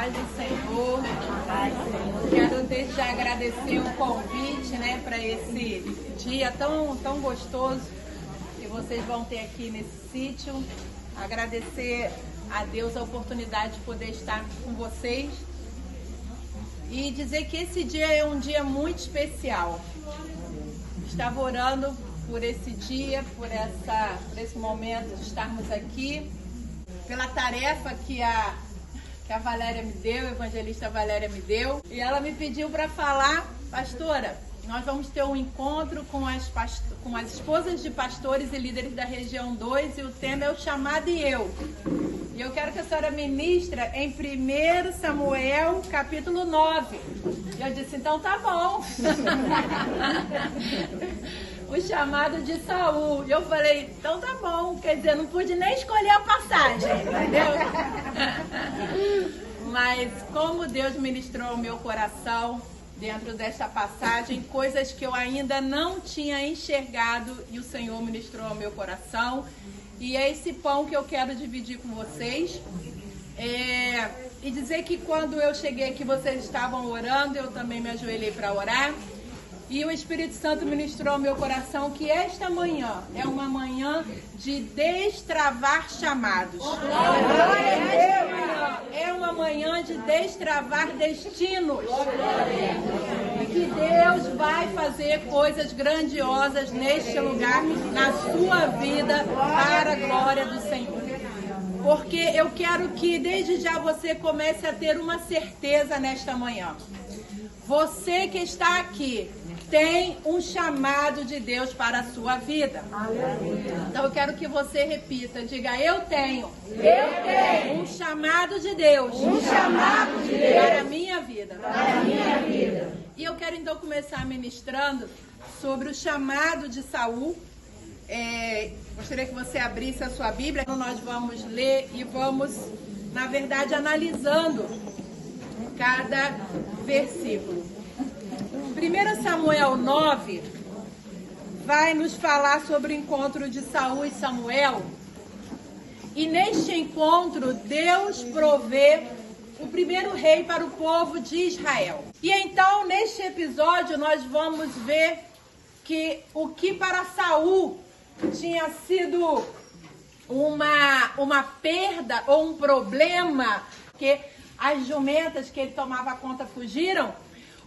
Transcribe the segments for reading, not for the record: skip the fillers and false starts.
Paz do Senhor. Quero desde já agradecer o convite, né, para esse dia tão gostoso que vocês vão ter aqui nesse sítio. Agradecer a Deus a oportunidade de poder estar com vocês e dizer que esse dia é um dia muito especial. Estava orando por esse dia, por esse momento de estarmos aqui, pela tarefa que a Valéria me deu, a evangelista Valéria me deu, e ela me pediu para falar: pastora, nós vamos ter um encontro com as esposas de pastores e líderes da região 2 e o tema é o chamado e eu. E eu quero que a senhora ministra em 1 Samuel, capítulo 9. E eu disse, então tá bom. O chamado de Saul. E eu falei, então tá bom. Quer dizer, não pude nem escolher a passagem, entendeu? Mas como Deus ministrou o meu coração dentro desta passagem, coisas que eu ainda não tinha enxergado e o Senhor ministrou ao meu coração. E é esse pão que eu quero dividir com vocês. E dizer que quando eu cheguei aqui, vocês estavam orando, eu também me ajoelhei para orar. E o Espírito Santo ministrou ao meu coração que esta manhã é uma manhã de destravar chamados. É uma manhã de destravar destinos. E que Deus vai fazer coisas grandiosas neste lugar, na sua vida, para a glória do Senhor. Porque eu quero que desde já você comece a ter uma certeza nesta manhã. Você que está aqui tem um chamado de Deus para a sua vida. Então eu quero que você repita, diga, eu tenho um chamado de Deus, para a minha vida. E eu quero então começar ministrando sobre o chamado de Saul. Gostaria que você abrisse a sua Bíblia. Nós vamos ler e vamos, na verdade, analisando cada versículo. 1 Samuel 9 vai nos falar sobre o encontro de Saul e Samuel. E neste encontro, Deus provê o primeiro rei para o povo de Israel. E então, neste episódio, nós vamos ver que o que para Saul tinha sido uma perda ou um problema, porque as jumentas que ele tomava conta fugiram,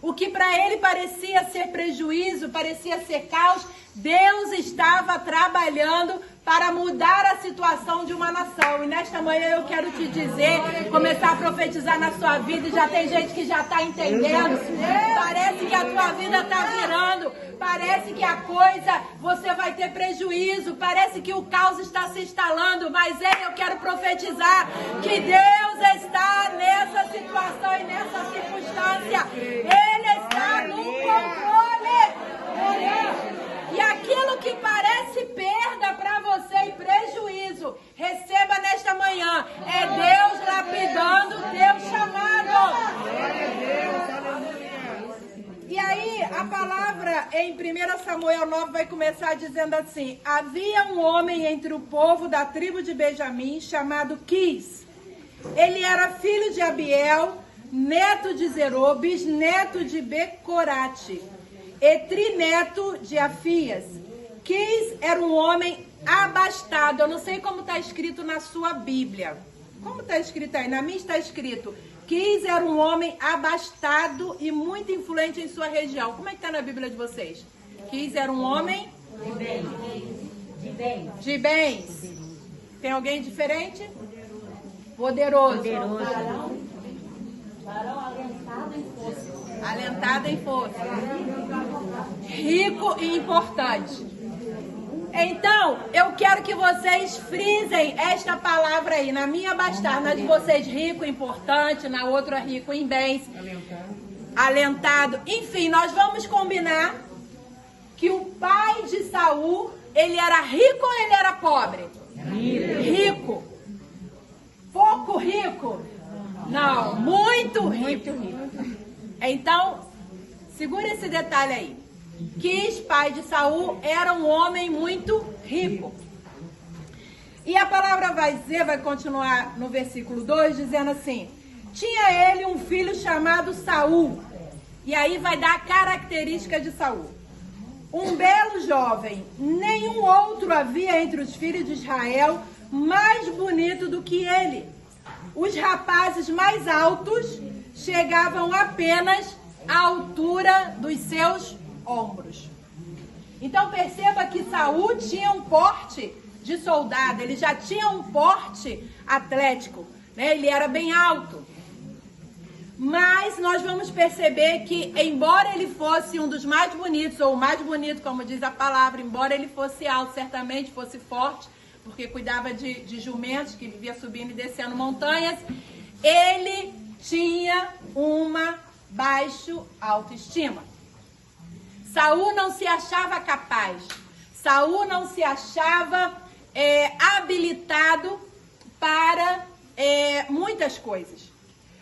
o que para ele parecia ser prejuízo, parecia ser caos, Deus estava trabalhando para mudar a situação de uma nação. E nesta manhã eu quero te dizer, começar a profetizar na sua vida, e já tem gente que já está entendendo. Parece que a tua vida está virando, parece que a coisa, você vai ter prejuízo, parece que o caos está se instalando, mas eu quero profetizar que Deus está nessa situação e nessa circunstância. Ele está no controle. E aquilo que parece perda para você e prejuízo, receba nesta manhã. É Deus lapidando o teu chamado. E aí, a palavra em 1 Samuel 9 vai começar dizendo assim: havia um homem entre o povo da tribo de Benjamim chamado Quis. Ele era filho de Abiel, neto de Zerô, bisneto de Becorate, e trineto de Afias. Quis era um homem abastado. Eu não sei como está escrito na sua Bíblia. Como está escrito aí? Na minha está escrito: Quis era um homem abastado e muito influente em sua região. Como é que está na Bíblia de vocês? Quis era um homem de bens. Tem alguém diferente? Poderoso. Alentado em força. Rico e importante. Então, eu quero que vocês frisem esta palavra aí. Na minha abastar, na de vocês, rico, importante, na outra, rico em bens, alentado. Enfim, nós vamos combinar que o pai de Saul, ele era rico ou ele era pobre? Rico. Pouco rico? Não, muito rico. Então, segura esse detalhe aí. Quis, pai de Saul, era um homem muito rico. E a palavra vai continuar no versículo 2, dizendo assim: tinha ele um filho chamado Saul. E aí vai dar a característica de Saul. Um belo jovem, nenhum outro havia entre os filhos de Israel mais bonito do que ele. Os rapazes mais altos chegavam apenas à altura dos seus ombros. Então perceba que Saul tinha um porte de soldado, ele já tinha um porte atlético, né? Ele era bem alto. Mas nós vamos perceber que, embora ele fosse um dos mais bonitos, ou o mais bonito, como diz a palavra, embora ele fosse alto, certamente fosse forte, porque cuidava de jumentos, que vivia subindo e descendo montanhas, ele tinha uma baixa autoestima. Saul não se achava capaz, Saul não se achava habilitado para muitas coisas.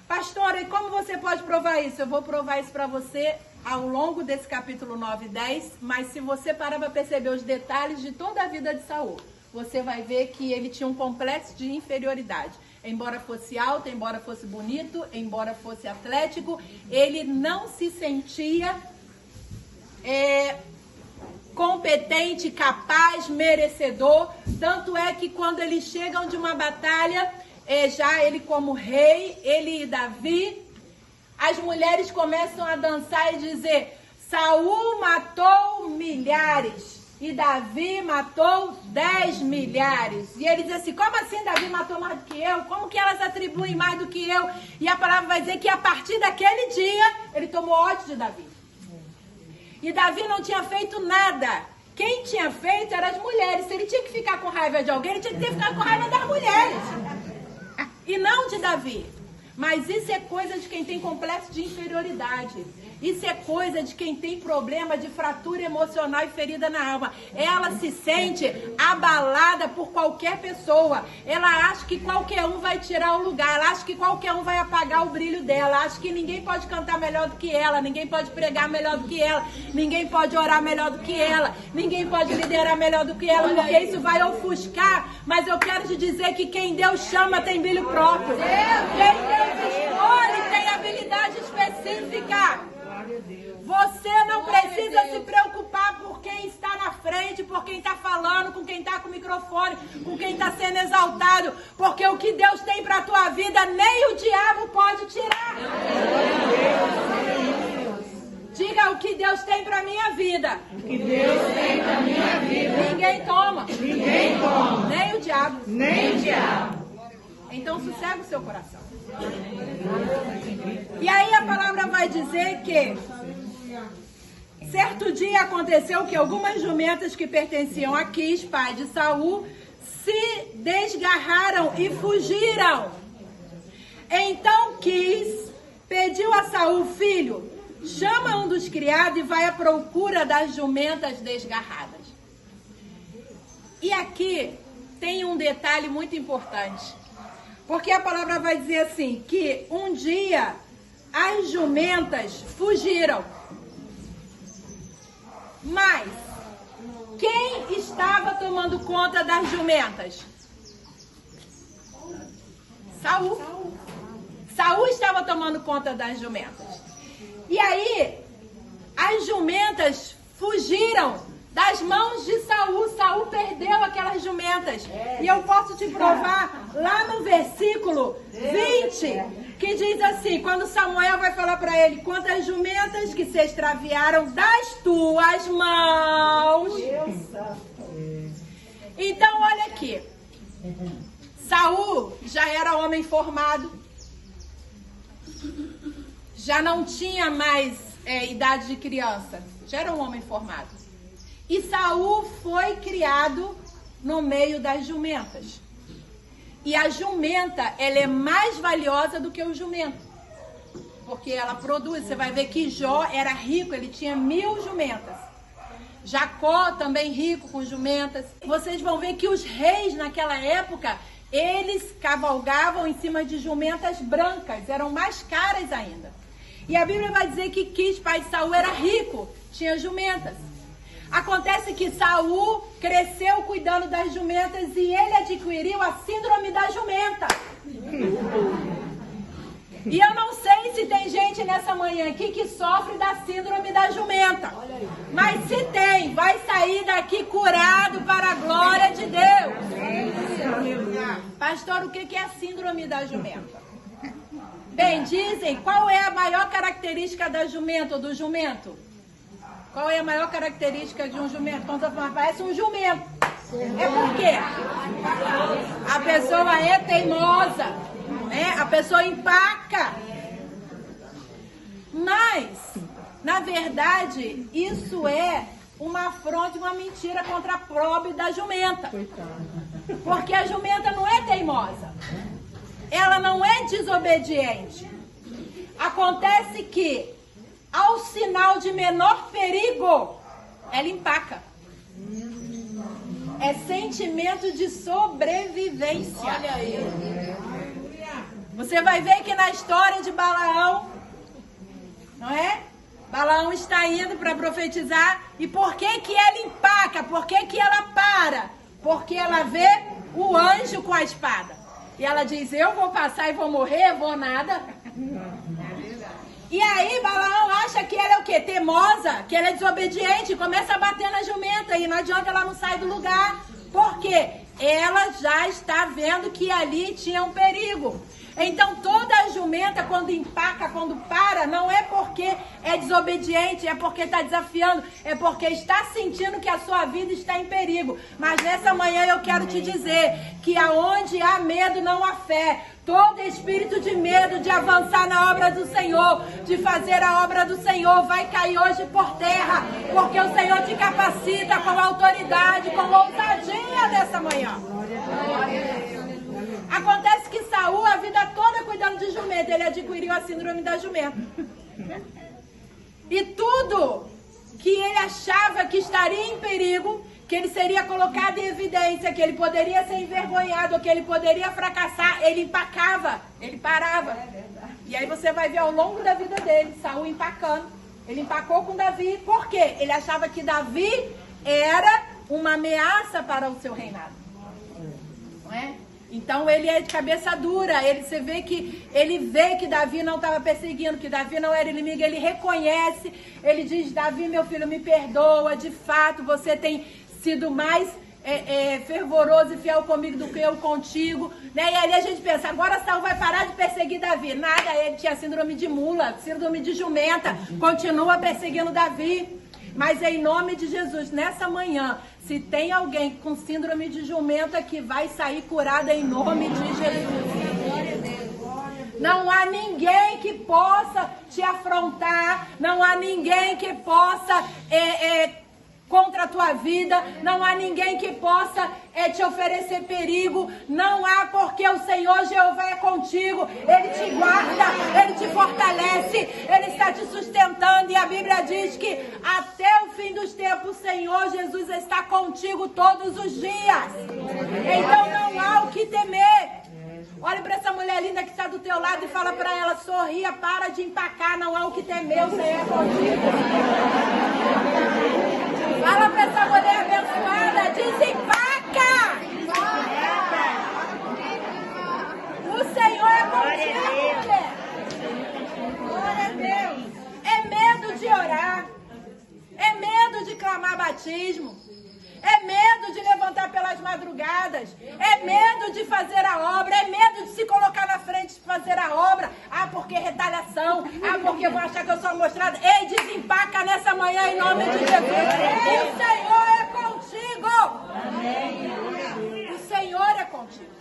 Pastora, e como você pode provar isso? Eu vou provar isso para você ao longo desse capítulo 9 e 10, mas se você parar para perceber os detalhes de toda a vida de Saul, você vai ver que ele tinha um complexo de inferioridade. Embora fosse alto, embora fosse bonito, embora fosse atlético, ele não se sentia competente, capaz, merecedor. Tanto é que quando eles chegam de uma batalha, já ele como rei, ele e Davi, as mulheres começam a dançar e dizer: Saul matou milhares e Davi matou 10 milhares. E ele diz assim: como assim Davi matou mais do que eu? Como que elas atribuem mais do que eu? E a palavra vai dizer que a partir daquele dia, ele tomou ódio de Davi. E Davi não tinha feito nada. Quem tinha feito eram as mulheres. Se ele tinha que ficar com raiva de alguém, ele tinha que ter ficado com raiva das mulheres. E não de Davi. Mas isso é coisa de quem tem complexo de inferioridade. Isso é coisa de quem tem problema de fratura emocional e ferida na alma. Ela se sente abalada por qualquer pessoa. Ela acha que qualquer um vai tirar o lugar. Ela acha que qualquer um vai apagar o brilho dela. Ela acha que ninguém pode cantar melhor do que ela. Ninguém pode pregar melhor do que ela. Ninguém pode orar melhor do que ela. Ninguém pode liderar melhor do que ela. Porque isso vai ofuscar. Mas eu quero te dizer que quem Deus chama tem brilho próprio. Quem Deus escolhe tem habilidade específica. Você não precisa se preocupar por quem está na frente, por quem está falando, com quem está com o microfone, com quem está sendo exaltado, porque o que Deus tem para a tua vida, nem o diabo pode tirar. Diga: o que Deus tem para a minha vida. O que Deus tem para a minha vida. Ninguém toma. Ninguém toma. Nem o diabo. Nem o diabo. Então sossega o seu coração. E aí a palavra vai dizer que certo dia aconteceu que algumas jumentas que pertenciam a Quis, pai de Saul, se desgarraram e fugiram. Então Quis pediu a Saul: filho, chama um dos criados e vai à procura das jumentas desgarradas. E aqui tem um detalhe muito importante. Porque a palavra vai dizer assim, que um dia as jumentas fugiram. Mas quem estava tomando conta das jumentas? Saul. Saul estava tomando conta das jumentas. E aí, as jumentas fugiram das mãos de Saul. Saul perdeu aquelas jumentas. E eu posso te provar lá no versículo 20, que diz assim, quando Samuel vai falar para ele: quantas jumentas que se extraviaram das tuas mãos. Então olha aqui, Saul já era homem formado, já não tinha mais idade de criança, já era um homem formado. E Saul foi criado no meio das jumentas. E a jumenta, ela é mais valiosa do que o jumento. Porque ela produz. Você vai ver que Jó era rico, ele tinha 1000 jumentas. Jacó também rico com jumentas. Vocês vão ver que os reis naquela época, eles cavalgavam em cima de jumentas brancas. Eram mais caras ainda. E a Bíblia vai dizer que Quis, pai de Saul, era rico, tinha jumentas. Acontece que Saul cresceu cuidando das jumentas e ele adquiriu a síndrome da jumenta. E eu não sei se tem gente nessa manhã aqui que sofre da síndrome da jumenta. Mas se tem, vai sair daqui curado para a glória de Deus. Pastor, o que é a síndrome da jumenta? Bem, dizem, qual é a maior característica da jumenta ou do jumento? Qual é a maior característica de um jumento? Quando você fala, parece um jumento. É por quê? A pessoa é teimosa, né? A pessoa empaca. Mas, na verdade, isso é uma afronta e uma mentira contra a prole da jumenta. Porque a jumenta não é teimosa. Ela não é desobediente. Acontece que, ao sinal de menor perigo, ela empaca. É sentimento de sobrevivência. Olha aí. Você vai ver que na história de Balaão, não é? Balaão está indo para profetizar. E por que ela empaca? Por que ela para? Porque ela vê o anjo com a espada. E ela diz, eu vou passar e vou morrer, vou nada. E aí Balaão acha que ela é o quê? Teimosa, que ela é desobediente, começa a bater na jumenta e não adianta, ela não sai do lugar. Por quê? Ela já está vendo que ali tinha um perigo. Então toda jumenta quando empaca, quando para, não é porque é desobediente, é porque está desafiando, é porque está sentindo que a sua vida está em perigo. Mas nessa manhã eu quero te dizer que aonde há medo não há fé. Todo espírito de medo de avançar na obra do Senhor, de fazer a obra do Senhor, vai cair hoje por terra, porque o Senhor te capacita com autoridade, com ousadia nessa manhã. Acontece que Saul, a vida toda cuidando de jumenta, ele adquiriu a síndrome da jumenta. E tudo que ele achava que estaria em perigo, que ele seria colocado em evidência, que ele poderia ser envergonhado, que ele poderia fracassar, ele empacava, ele parava. E aí você vai ver ao longo da vida dele, Saul empacando. Ele empacou com Davi, por quê? Ele achava que Davi era uma ameaça para o seu reinado. Não é? Então ele é de cabeça dura, você vê que ele vê que Davi não estava perseguindo, que Davi não era inimigo, ele reconhece, ele diz, Davi, meu filho, me perdoa, de fato, você tem sido mais fervoroso e fiel comigo do que eu contigo, né? E aí a gente pensa, agora Saul vai parar de perseguir Davi. Nada, ele tinha síndrome de mula, síndrome de jumenta, continua perseguindo Davi. Mas em nome de Jesus, nessa manhã, se tem alguém com síndrome de jumenta que vai sair curada em nome de Jesus. Não há ninguém que possa te afrontar, não há ninguém que possa contra a tua vida, não há ninguém que possa te oferecer perigo, não há, porque o Senhor Jeová é contigo, Ele te guarda, Ele te fortalece, Ele está te sustentando, e a Bíblia diz que até o fim dos tempos o Senhor Jesus está contigo todos os dias. Então não há o que temer. Olha para essa mulher linda que está do teu lado e fala para ela, sorria, para de empacar, não há o que temer, o Senhor é contigo. Fala para essa mulher abençoada, desempaca! O Senhor é contigo, mulher. Glória a Deus. É medo de orar, é medo de clamar batismo, é medo de levantar pelas madrugadas, é medo de fazer a obra, é medo de se colocar na frente de fazer a obra. Ah, porque retaliação, ah, porque vão achar que eu sou mostrada. Ei, desempaca nessa manhã em nome de Jesus. Ei, o Senhor é contigo. Amém. O Senhor é contigo.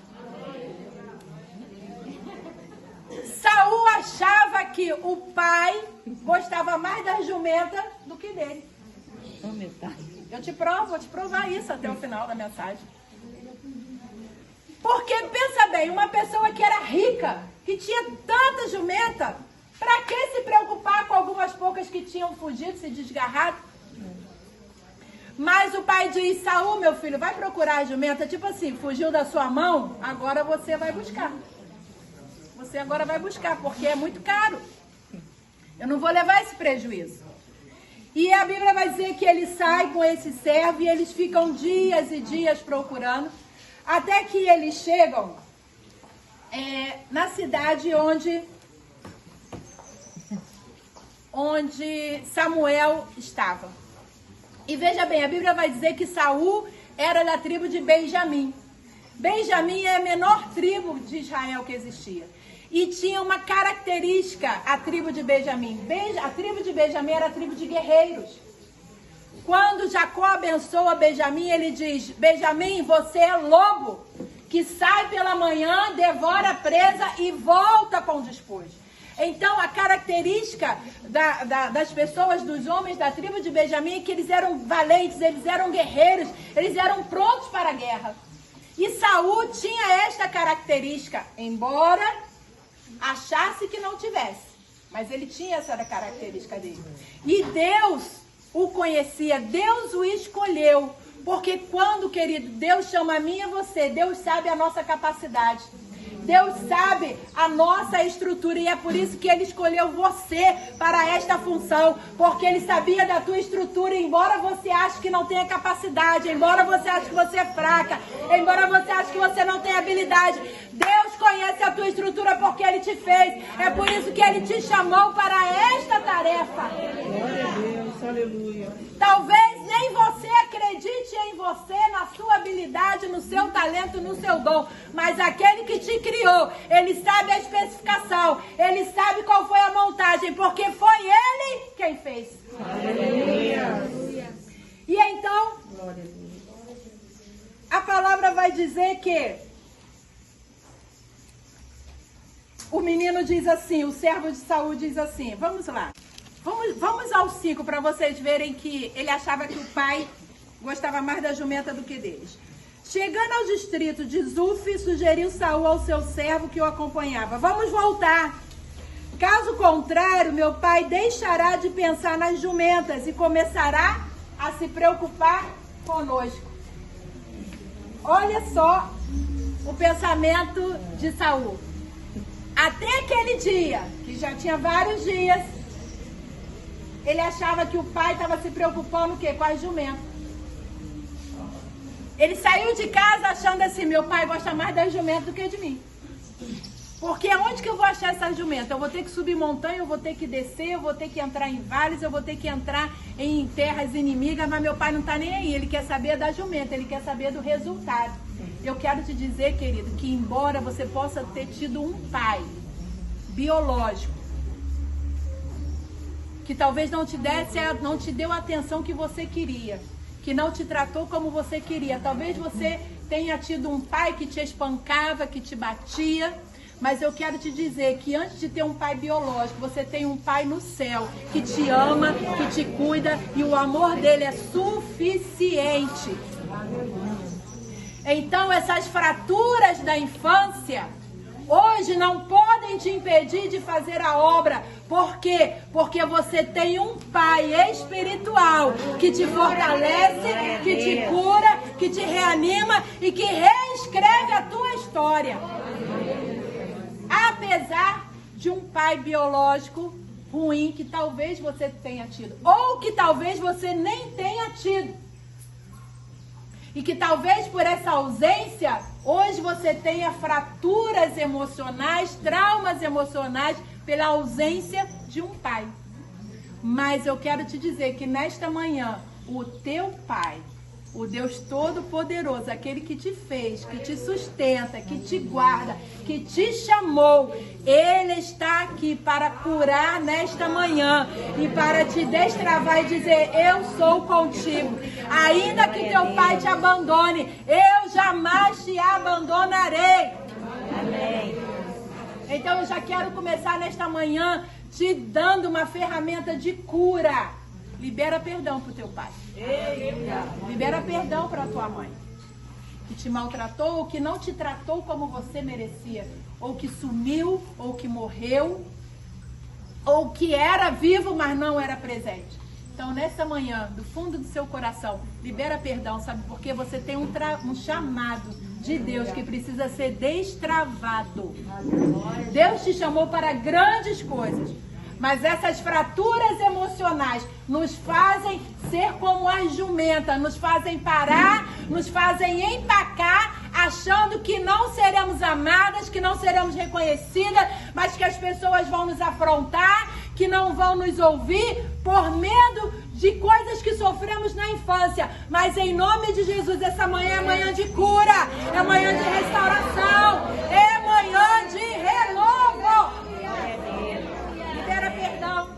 Saul achava que o pai gostava mais da jumenta do que dele. Eu te provo, vou te provar isso até o final da mensagem. Porque, pensa bem, uma pessoa que era rica, que tinha tanta jumenta, para que se preocupar com algumas poucas que tinham fugido, se desgarrado? Mas o pai diz, Saul, meu filho, vai procurar a jumenta, tipo assim, fugiu da sua mão, agora você vai buscar. Você agora vai buscar, porque é muito caro. Eu não vou levar esse prejuízo. E a Bíblia vai dizer que ele sai com esse servo e eles ficam dias e dias procurando, até que eles chegam na cidade onde onde Samuel estava. E veja bem, a Bíblia vai dizer que Saul era da tribo de Benjamim. Benjamim é a menor tribo de Israel que existia. E tinha uma característica, a tribo de Benjamim. A tribo de Benjamim era a tribo de guerreiros. Quando Jacó abençoa Benjamim, ele diz: Benjamim, você é lobo, que sai pela manhã, devora a presa e volta com despojo. Então, a característica das pessoas, dos homens da tribo de Benjamim, é que eles eram valentes, eles eram guerreiros, eles eram prontos para a guerra. E Saul tinha esta característica, embora achasse que não tivesse. Mas ele tinha essa característica dele. E Deus o conhecia, Deus o escolheu. Porque quando, querido, Deus chama a mim e a você, Deus sabe a nossa capacidade. Deus sabe a nossa estrutura e é por isso que Ele escolheu você para esta função. Porque Ele sabia da tua estrutura, embora você ache que não tenha capacidade, embora você ache que você é fraca, embora você ache que você não tenha habilidade. Deus conhece a tua estrutura porque Ele te fez. É por isso que Ele te chamou para esta tarefa. Glória a Deus, aleluia. Talvez nem você acredite em você, na sua habilidade, no seu talento, no seu dom. Mas aquele que te criou, Ele sabe a especificação. Ele sabe qual foi a montagem, porque foi Ele quem fez. Aleluia. E então, a palavra vai dizer que o menino diz assim, o servo de Saul diz assim, vamos lá. Vamos ao 5 para vocês verem que ele achava que o pai gostava mais da jumenta do que deles. Chegando ao distrito de Zuf, sugeriu Saul ao seu servo que o acompanhava: vamos voltar. Caso contrário, meu pai deixará de pensar nas jumentas e começará a se preocupar conosco. Olha só o pensamento de Saul. Até aquele dia, que já tinha vários dias, ele achava que o pai estava se preocupando o quê? Com as jumentas. Ele saiu de casa achando assim: meu pai gosta mais das jumentas do que de mim. Porque onde que eu vou achar essa jumenta? Eu vou ter que subir montanha, eu vou ter que descer, eu vou ter que entrar em vales, eu vou ter que entrar em terras inimigas, mas meu pai não está nem aí. Ele quer saber da jumenta, ele quer saber do resultado. Eu quero te dizer, querido, que embora você possa ter tido um pai biológico, que talvez não te deu a atenção que você queria, que não te tratou como você queria. Talvez você tenha tido um pai que te espancava, que te batia, mas eu quero te dizer que antes de ter um pai biológico, você tem um pai no céu que te ama, que te cuida, e o amor dele é suficiente. Então essas fraturas da infância hoje não podem te impedir de fazer a obra. Por quê? Porque você tem um pai espiritual que te fortalece, que te cura, que te reanima e que reescreve a tua história. Apesar de um pai biológico ruim que talvez você tenha tido, ou que talvez você nem tenha tido. E que talvez por essa ausência, hoje você tenha fraturas emocionais, traumas emocionais, pela ausência de um pai. Mas eu quero te dizer que nesta manhã, o teu pai, o Deus Todo-Poderoso, aquele que te fez, que te sustenta, que te guarda, que te chamou, Ele está aqui para curar nesta manhã e para te destravar e dizer: eu sou contigo. Ainda que teu pai te abandone, eu jamais te abandonarei. Amém. Então eu já quero começar nesta manhã te dando uma ferramenta de cura. Libera perdão para o teu pai. Libera perdão para a tua mãe, que te maltratou ou que não te tratou como você merecia, ou que sumiu, ou que morreu, ou que era vivo, mas não era presente. Então, nessa manhã, do fundo do seu coração, libera perdão, sabe? Porque você tem um chamado de Deus que precisa ser destravado. Deus te chamou para grandes coisas. Mas essas fraturas emocionais nos fazem ser como as jumentas, nos fazem parar, nos fazem empacar, achando que não seremos amadas, que não seremos reconhecidas, mas que as pessoas vão nos afrontar, que não vão nos ouvir por medo de coisas que sofremos na infância. Mas em nome de Jesus, essa manhã é manhã de cura, é manhã de restauração, é manhã de renovo. Libera perdão.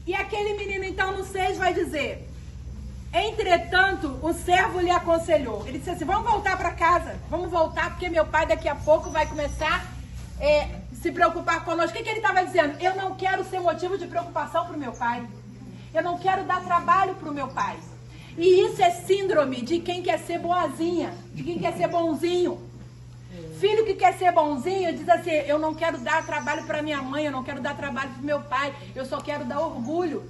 E aquele menino então no 6 vai dizer: entretanto, o servo lhe aconselhou. Ele disse assim: vamos voltar para casa, vamos voltar porque meu pai daqui a pouco vai começar se preocupar conosco. O que ele estava dizendo? Eu não quero ser motivo de preocupação para o meu pai. Eu não quero dar trabalho para o meu pai. E isso é síndrome de quem quer ser boazinha, de quem quer ser bonzinho. Filho que quer ser bonzinho diz assim: eu não quero dar trabalho para minha mãe, eu não quero dar trabalho para o meu pai, eu só quero dar orgulho.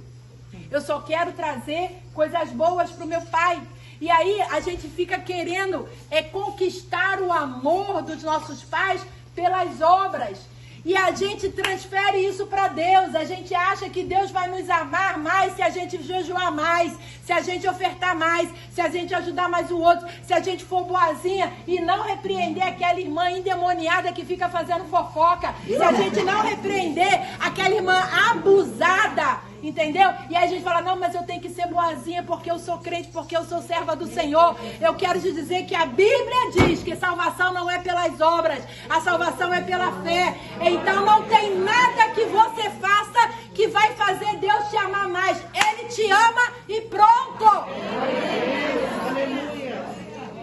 Eu só quero trazer coisas boas para o meu pai. E aí a gente fica querendo conquistar o amor dos nossos pais pelas obras. E a gente transfere isso para Deus. A gente acha que Deus vai nos amar mais se a gente jejuar mais, se a gente ofertar mais, se a gente ajudar mais o outro, se a gente for boazinha e não repreender aquela irmã endemoniada que fica fazendo fofoca, se a gente não repreender aquela irmã abusada, entendeu? E aí a gente fala: não, mas eu tenho que ser boazinha porque eu sou crente, porque eu sou serva do Senhor. Eu quero te dizer que a Bíblia diz que salvação não é pelas obras, a salvação é pela fé. Então não tem nada que você faça que vai fazer Deus te amar mais. Ele te ama e pronto.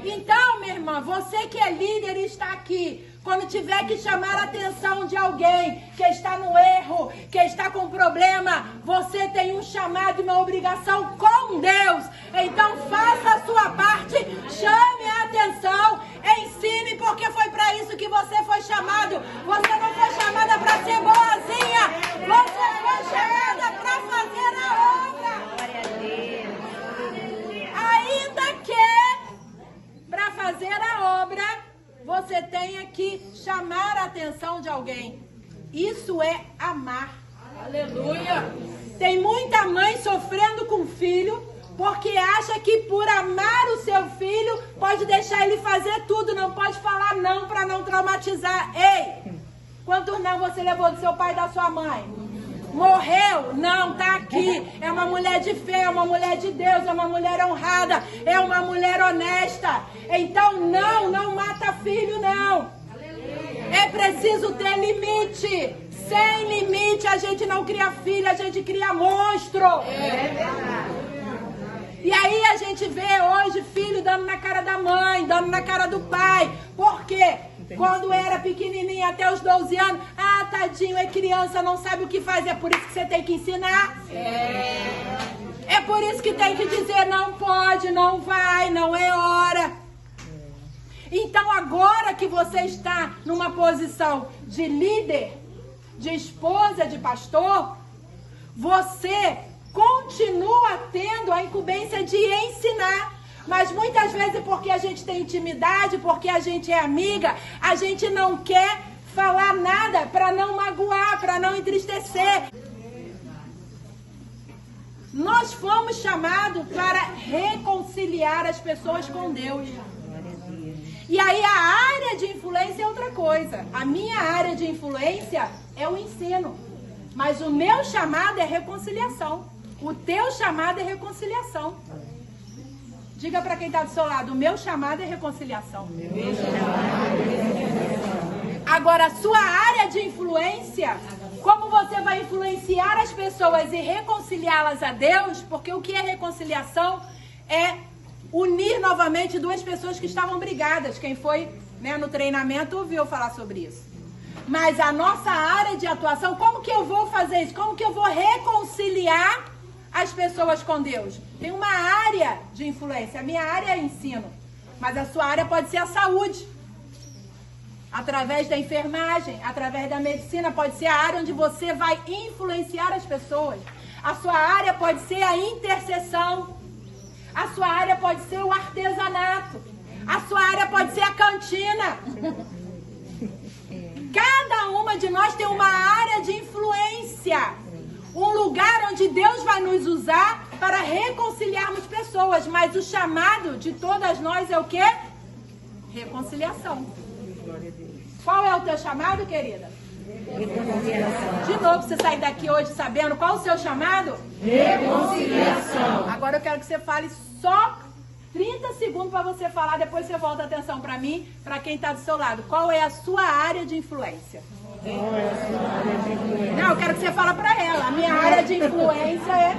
Então, minha irmã, você que é líder e está aqui, quando tiver que chamar a atenção de alguém que está no erro, que está com problema, você tem um chamado e uma obrigação com Deus. Então faça a sua parte, chame a atenção, ensine, porque foi para isso que você foi chamado. Você não foi chamada para ser boazinha, você foi chamada para fazer a obra. Glória a Deus. Ainda que para fazer a obra você tenha que chamar a atenção de alguém. Isso é amar. Aleluia! Tem muita mãe sofrendo com o filho porque acha que por amar o seu filho pode deixar ele fazer tudo, não pode falar não para não traumatizar. Ei, quantos não você levou do seu pai e da sua mãe? Morreu? Não, tá aqui. É uma mulher de fé, é uma mulher de Deus, é uma mulher honrada, é uma mulher honesta. Então não mata filho, não. É preciso ter limite. Sem limite a gente não cria filho, a gente cria monstro. E aí a gente vê hoje filho dando na cara da mãe, dando na cara do pai. Por quê? Quando era pequenininha, até os 12 anos, tadinho, é criança, não sabe o que faz. É por isso que você tem que ensinar. É por isso que tem que dizer: não pode, não vai, não é hora. Então agora que você está numa posição de líder, de esposa, de pastor, você continua tendo a incumbência de ensinar. Mas muitas vezes porque a gente tem intimidade, porque a gente é amiga, a gente não quer falar nada para não magoar, para não entristecer. Nós fomos chamados para reconciliar as pessoas com Deus. E aí a área de influência é outra coisa. A minha área de influência é o ensino. Mas o meu chamado é reconciliação. O teu chamado é reconciliação. Diga para quem está do seu lado: o meu chamado é reconciliação. Agora, a sua área de influência, como você vai influenciar as pessoas e reconciliá-las a Deus? Porque o que é reconciliação? É unir novamente duas pessoas que estavam brigadas. Quem foi, no treinamento ouviu falar sobre isso. Mas a nossa área de atuação, como que eu vou fazer isso? Como que eu vou reconciliar as pessoas com Deus? Tem uma área de influência. A minha área é ensino. Mas a sua área pode ser a saúde. Através da enfermagem, através da medicina, pode ser a área onde você vai influenciar as pessoas. A sua área pode ser a intercessão. A sua área pode ser o artesanato. A sua área pode ser a cantina. Cada uma de nós tem uma área de influência. Um lugar onde Deus vai nos usar para reconciliarmos pessoas. Mas o chamado de todas nós é o quê? Reconciliação. Qual é o teu chamado, querida? Reconciliação. De novo, você sair daqui hoje sabendo qual o seu chamado? Reconciliação. Agora eu quero que você fale só 30 segundos para você falar, depois você volta a atenção para mim, para quem está do seu lado. Qual é a sua área de influência? Qual é a sua área de influência? Não, eu quero que você fale para ela. A minha área de influência é...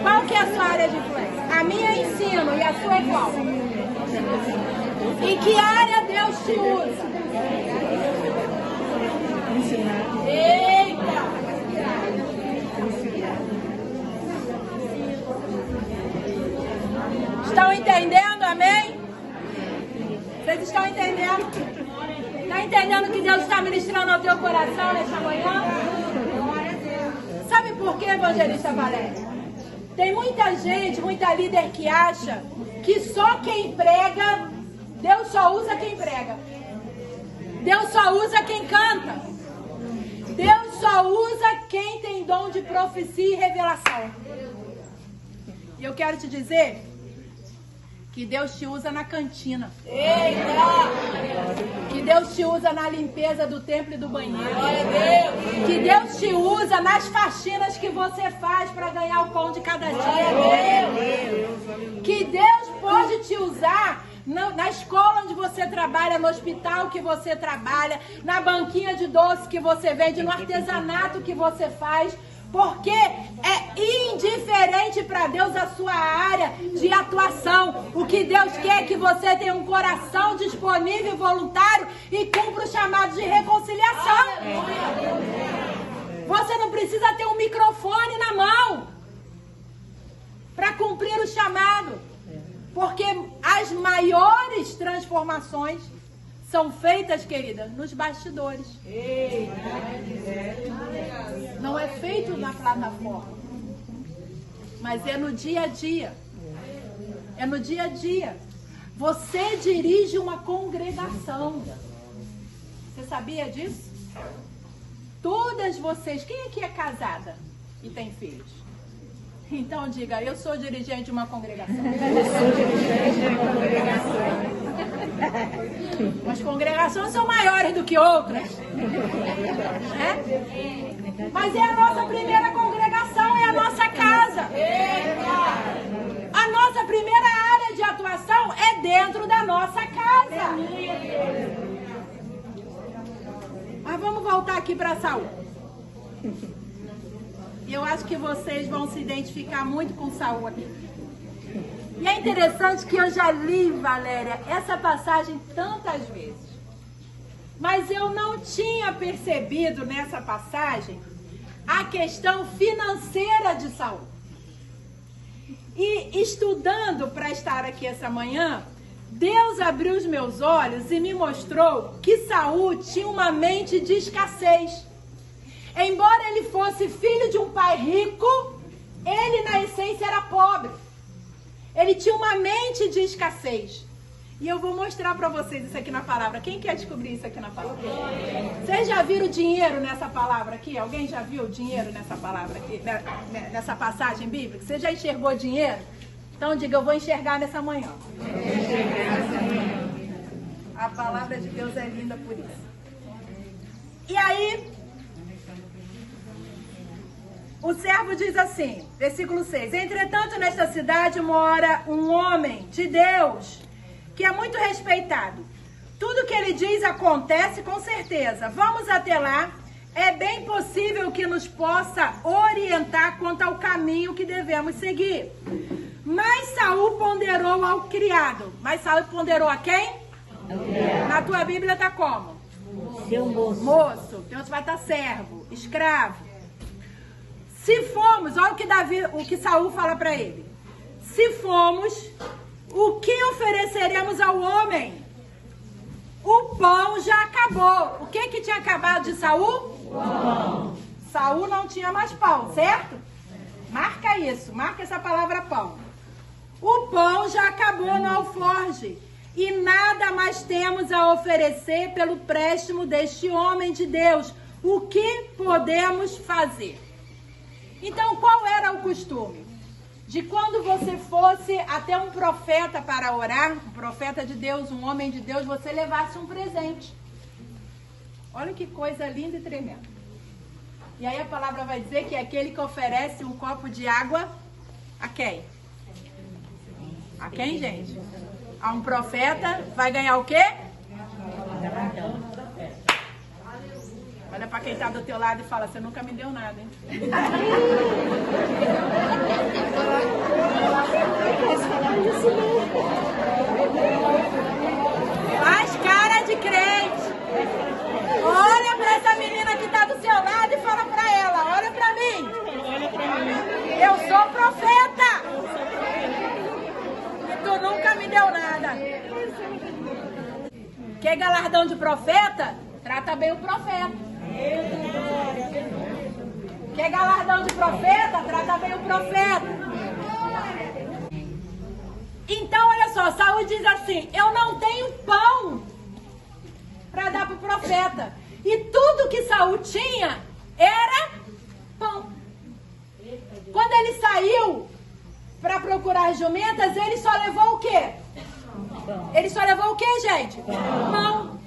Qual que é a sua área de influência? A minha é ensino e a sua é qual? Em que área Deus te usa? Ensinar. Eita! Estão entendendo, amém? Vocês estão entendendo? Está entendendo que Deus está ministrando ao teu coração nesta manhã? Sabe por quê, evangelista Valéria? Tem muita gente, muita líder que acha que só quem prega, Deus só usa quem prega. Deus só usa quem canta. Deus só usa quem tem dom de profecia e revelação. E eu quero te dizer que Deus te usa na cantina. Eita! Que Deus te usa na limpeza do templo e do banheiro. Que Deus te usa nas faxinas que você faz para ganhar o pão de cada dia. Que Deus pode te usar na escola onde você trabalha, no hospital que você trabalha, na banquinha de doce que você vende, no artesanato que você faz. Porque é indiferente para Deus a sua área de atuação. O que Deus quer é que você tenha um coração disponível e voluntário e cumpra o chamado de reconciliação. Você não precisa ter um microfone na mão para cumprir o chamado. Porque as maiores transformações são feitas, querida, nos bastidores. Não é feito na plataforma, mas é no dia a dia. É no dia a dia. Você dirige uma congregação. Você sabia disso? Todas vocês, quem aqui é casada e tem filhos? Então diga, eu sou dirigente de uma congregação. Eu sou dirigente de uma congregação. As congregações são maiores do que outras. Mas é a nossa primeira congregação, é a nossa casa. A nossa primeira área de atuação é dentro da nossa casa. Mas vamos voltar aqui para Saul. Eu acho que vocês vão se identificar muito com Saul aqui. E é interessante que eu já li, Valéria, essa passagem tantas vezes. Mas eu não tinha percebido nessa passagem a questão financeira de Saul. E estudando para estar aqui essa manhã, Deus abriu os meus olhos e me mostrou que Saul tinha uma mente de escassez. Embora ele fosse filho de um pai rico, ele na essência era pobre. Ele tinha uma mente de escassez. E eu vou mostrar para vocês isso aqui na palavra. Quem quer descobrir isso aqui na palavra? Vocês já viram dinheiro nessa palavra aqui? Alguém já viu dinheiro nessa palavra aqui? Nessa passagem bíblica? Você já enxergou dinheiro? Então diga, eu vou enxergar nessa manhã. A palavra de Deus é linda por isso. E aí, o servo diz assim, versículo 6. Entretanto, nesta cidade mora um homem de Deus, que é muito respeitado. Tudo que ele diz acontece com certeza. Vamos até lá. É bem possível que nos possa orientar quanto ao caminho que devemos seguir. Mas Saul ponderou ao criado. Mas Saul ponderou a quem? Na tua Bíblia está como? Seu moço. Moço. Então vai estar servo, escravo. Se fomos, olha o que Saul fala para ele. Se fomos, o que ofereceremos ao homem? O pão já acabou. O que tinha acabado de Saul? Pão. Saul não tinha mais pão, certo? Marca isso, marca essa palavra pão. O pão já acabou no alforje. E nada mais temos a oferecer pelo préstimo deste homem de Deus. O que podemos fazer? Então, qual era o costume? De quando você fosse até um profeta para orar, um profeta de Deus, um homem de Deus, você levasse um presente. Olha que coisa linda e tremenda. E aí a palavra vai dizer que é aquele que oferece um copo de água a quem? A quem, gente? A um profeta vai ganhar o quê? Olha para quem está do teu lado e fala, você nunca me deu nada, hein? Faz cara de crente. Olha para essa menina que está do seu lado e fala para ela, olha para mim. Eu sou profeta. E tu nunca me deu nada. Quer galardão de profeta? Trata bem o profeta. Quer galardão de profeta? Trata bem o profeta. Então, olha só, Saul diz assim, eu não tenho pão para dar para o profeta. E tudo que Saul tinha era pão. Quando ele saiu para procurar as jumentas, ele só levou o quê? Ele só levou o quê, gente? Pão.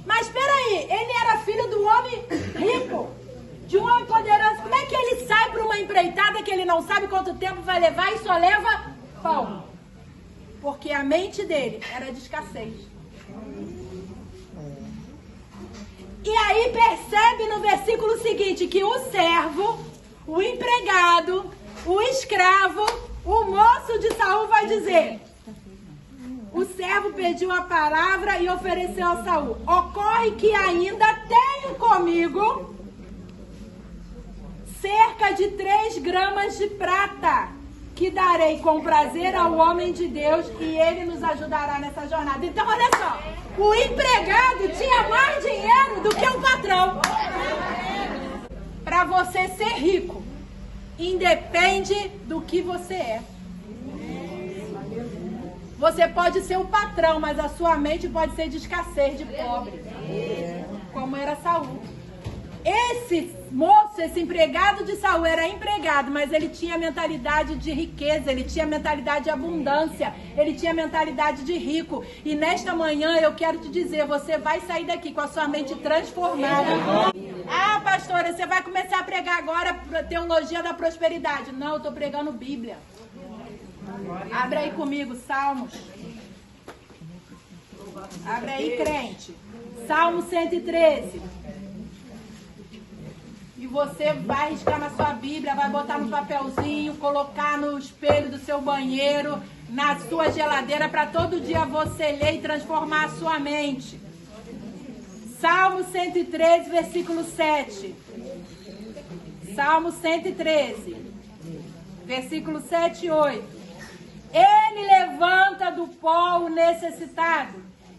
Mas peraí, ele era filho de um homem rico, de um homem poderoso. Como é que ele sai para uma empreitada que ele não sabe quanto tempo vai levar e só leva pão? Porque a mente dele era de escassez. E aí percebe no versículo seguinte que o servo, o empregado, o escravo, o moço de Saul vai dizer... O servo pediu a palavra e ofereceu a Saul. Ocorre que ainda tenho comigo cerca de 3 gramas de prata, que darei com prazer ao homem de Deus e ele nos ajudará nessa jornada. Então, olha só, o empregado tinha mais dinheiro do que o patrão. Para você ser rico, independe do que você é. Você pode ser o patrão, mas a sua mente pode ser de escassez, de pobre. Como era Saul. Esse moço, esse empregado de Saul era empregado, mas ele tinha mentalidade de riqueza, ele tinha mentalidade de abundância, ele tinha mentalidade de rico. E nesta manhã eu quero te dizer, você vai sair daqui com a sua mente transformada. Ah, pastora, você vai começar a pregar agora a teologia da prosperidade. Não, eu estou pregando Bíblia. Abre aí comigo, Salmos. Abre aí, crente. Salmo 113. E você vai riscar na sua Bíblia, vai botar no papelzinho, colocar no espelho do seu banheiro, na sua geladeira, para todo dia você ler e transformar a sua mente. Salmo 113, versículo 7. Salmo 113, versículo 7 e 8. Ele levanta do pó o necessitado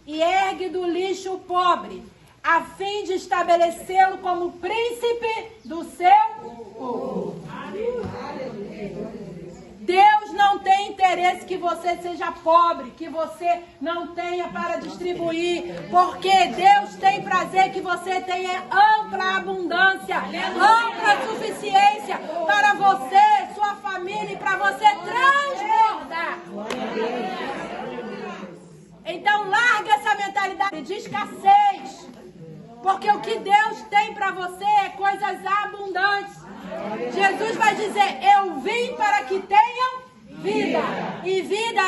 e ergue do lixo o pobre, a fim de estabelecê-lo como príncipe do seu povo. Deus não tem interesse que você seja pobre, que você não tenha para distribuir, porque Deus tem prazer que você tenha ampla abundância, ampla suficiência para você, sua família e para você transbordar. Então larga essa mentalidade de escassez, porque o que Deus tem para você é coisas abundantes. Jesus vai dizer, eu vim para que tenham vida. E vida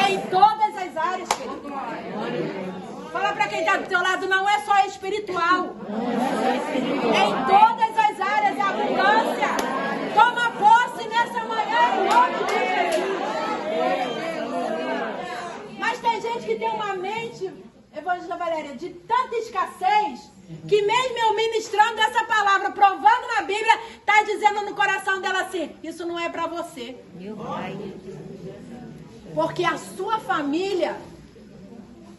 em todas as áreas, querido. Fala para quem está do teu lado, não é só espiritual. Em todas as áreas é abundância. Toma posse nessa manhã em nome de Jesus. Mas tem gente que tem uma mente, Evangelista Valéria, de tanta escassez, que mesmo eu ministrando essa palavra, provando na Bíblia, está dizendo no coração dela assim, isso não é para você. Meu pai. Porque a sua família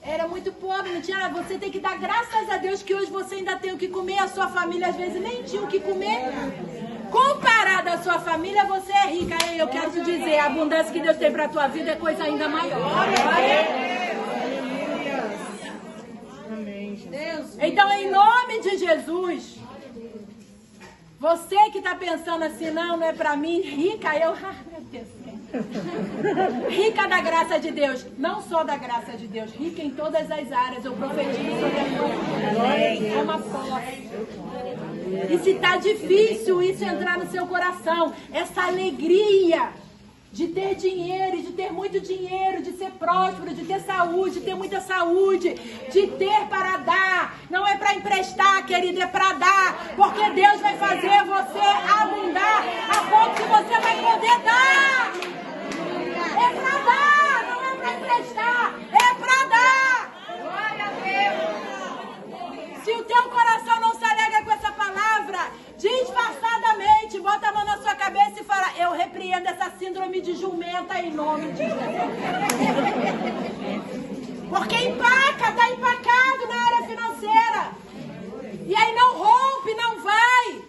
era muito pobre, não tinha, você tem que dar graças a Deus que hoje você ainda tem o que comer, a sua família às vezes nem tinha o que comer. Comparado à sua família, você é rica. E eu quero te dizer, a abundância que Deus tem para a tua vida é coisa ainda maior. Então, em nome de Jesus, você que está pensando assim, não é para mim, rica, meu Deus, Rica da graça de Deus. Não só da graça de Deus, rica em todas as áreas. Eu profetizo sobre a sua vida. É uma posse. E se está difícil isso entrar no seu coração, essa alegria de ter dinheiro, de ter muito dinheiro, de ser próspero, de ter saúde, de ter muita saúde, de ter para dar. Não é para emprestar, querido, é para dar. Porque Deus vai fazer você abundar a ponto que você vai poder dar. É para dar, não é para emprestar, é para dar. Glória a Deus. Se o teu coração não se alegra com essa palavra, disfarçadamente, bota a mão na sua cabeça e fala: eu repreendo essa síndrome de jumenta em nome de Jesus. Porque empaca, está empacado na área financeira. E aí não rompe, não vai.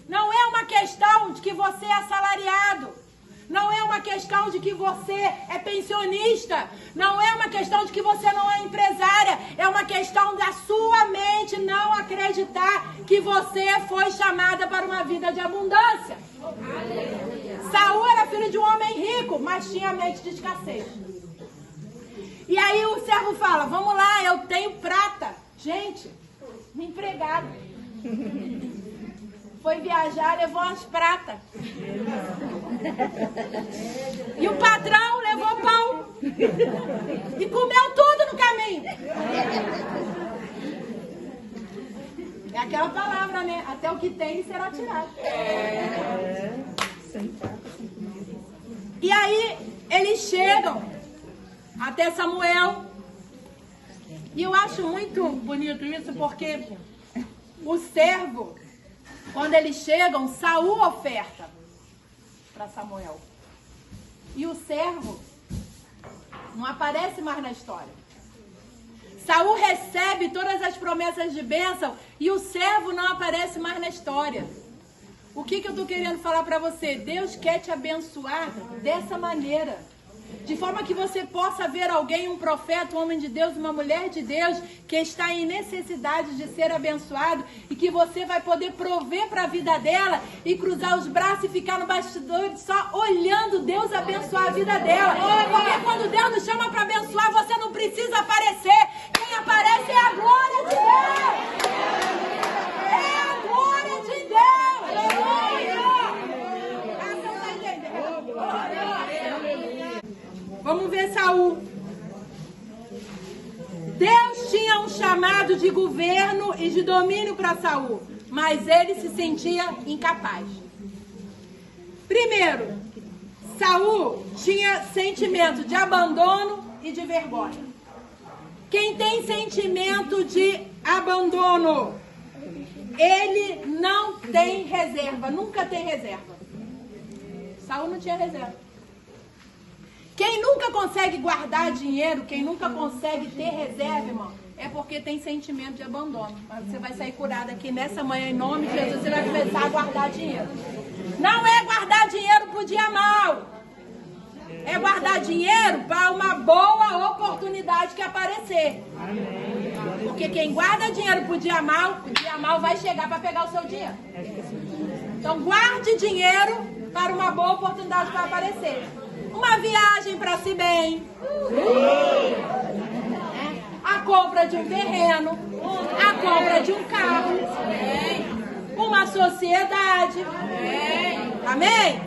Não é uma questão de que você é assalariado. Não é uma questão de que você é pensionista. Não é uma questão de que você não é empresária. É uma questão da sua mente não acreditar que você foi chamada para uma vida de abundância. Saul era filho de um homem rico, mas tinha mente de escassez. E aí o servo fala: vamos lá, eu tenho prata. Gente, empregado. Foi viajar, levou as pratas. E o patrão levou pão. E comeu tudo no caminho. É aquela palavra, né? Até o que tem será tirado. E aí eles chegam até Samuel. E eu acho muito bonito isso, porque o servo, quando eles chegam, Saul oferta para Samuel. E o servo não aparece mais na história. Saul recebe todas as promessas de bênção e o servo não aparece mais na história. O que eu estou querendo falar para você? Deus quer te abençoar dessa maneira. De forma que você possa ver alguém, um profeta, um homem de Deus, uma mulher de Deus, que está em necessidade de ser abençoado e que você vai poder prover para a vida dela e cruzar os braços e ficar no bastidor só olhando Deus abençoar a vida dela. Porque quando Deus nos chama para abençoar, você não precisa aparecer. Quem aparece é a glória de Deus. É a glória de Deus. Você não está entendendo? Vamos ver Saul. Deus tinha um chamado de governo e de domínio para Saul, mas ele se sentia incapaz. Primeiro, Saul tinha sentimento de abandono e de vergonha. Quem tem sentimento de abandono, ele não tem reserva, nunca tem reserva. Saul não tinha reserva. Quem nunca consegue guardar dinheiro, quem nunca consegue ter reserva, irmão, é porque tem sentimento de abandono. Mas você vai sair curado aqui nessa manhã, em nome de Jesus, você vai começar a guardar dinheiro. Não é guardar dinheiro para o dia mau. É guardar dinheiro para uma boa oportunidade que aparecer. Porque quem guarda dinheiro para o dia mau vai chegar para pegar o seu dinheiro. Então guarde dinheiro para uma boa oportunidade que vai aparecer. Uma viagem para si bem, a compra de um terreno, a compra de um carro, uma sociedade. Amém?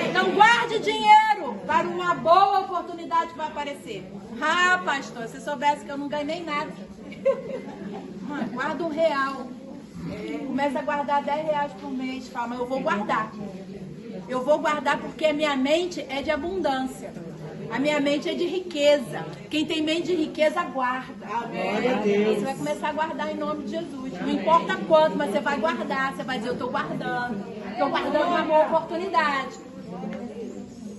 Então guarde dinheiro para uma boa oportunidade que vai aparecer. Ah, pastor, se soubesse que eu não ganhei nada. Guarda R$1. Começa a guardar R$10 por mês. Fala, mas eu vou guardar. Eu vou guardar porque a minha mente é de abundância. A minha mente é de riqueza. Quem tem mente de riqueza, guarda. Você vai começar a guardar em nome de Jesus. Não importa quanto, mas você vai guardar. Você vai dizer, eu estou guardando. Estou guardando uma boa oportunidade.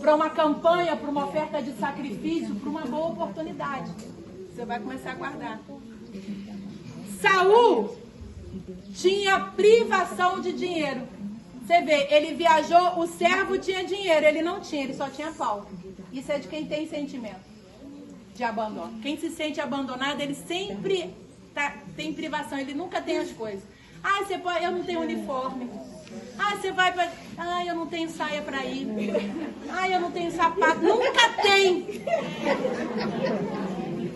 Para uma campanha, para uma oferta de sacrifício, para uma boa oportunidade. Você vai começar a guardar. Saul tinha privação de dinheiro. Você vê, ele viajou, o servo tinha dinheiro, ele não tinha, ele só tinha pau. Isso é de quem tem sentimento de abandono. Quem se sente abandonado, ele sempre tem privação, ele nunca tem as coisas. Ah, você pode, eu não tenho uniforme. Ah, você vai pra... Ah, eu não tenho saia pra ir. Ah, eu não tenho sapato. Nunca tem.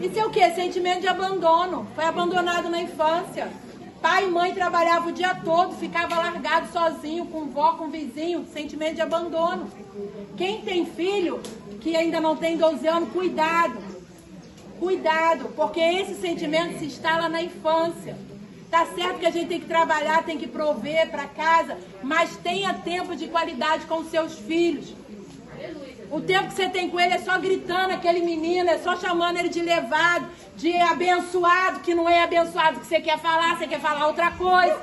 Isso é o quê? Sentimento de abandono. Foi abandonado na infância. Pai e mãe trabalhavam o dia todo, ficava largado sozinho, com vó, com vizinho. Sentimento de abandono. Quem tem filho que ainda não tem 12 anos, cuidado. Cuidado, porque esse sentimento se instala na infância. Tá certo que a gente tem que trabalhar, tem que prover para casa, mas tenha tempo de qualidade com os seus filhos. O tempo que você tem com ele é só gritando aquele menino, é só chamando ele de levado, de abençoado, que não é abençoado que você quer falar outra coisa.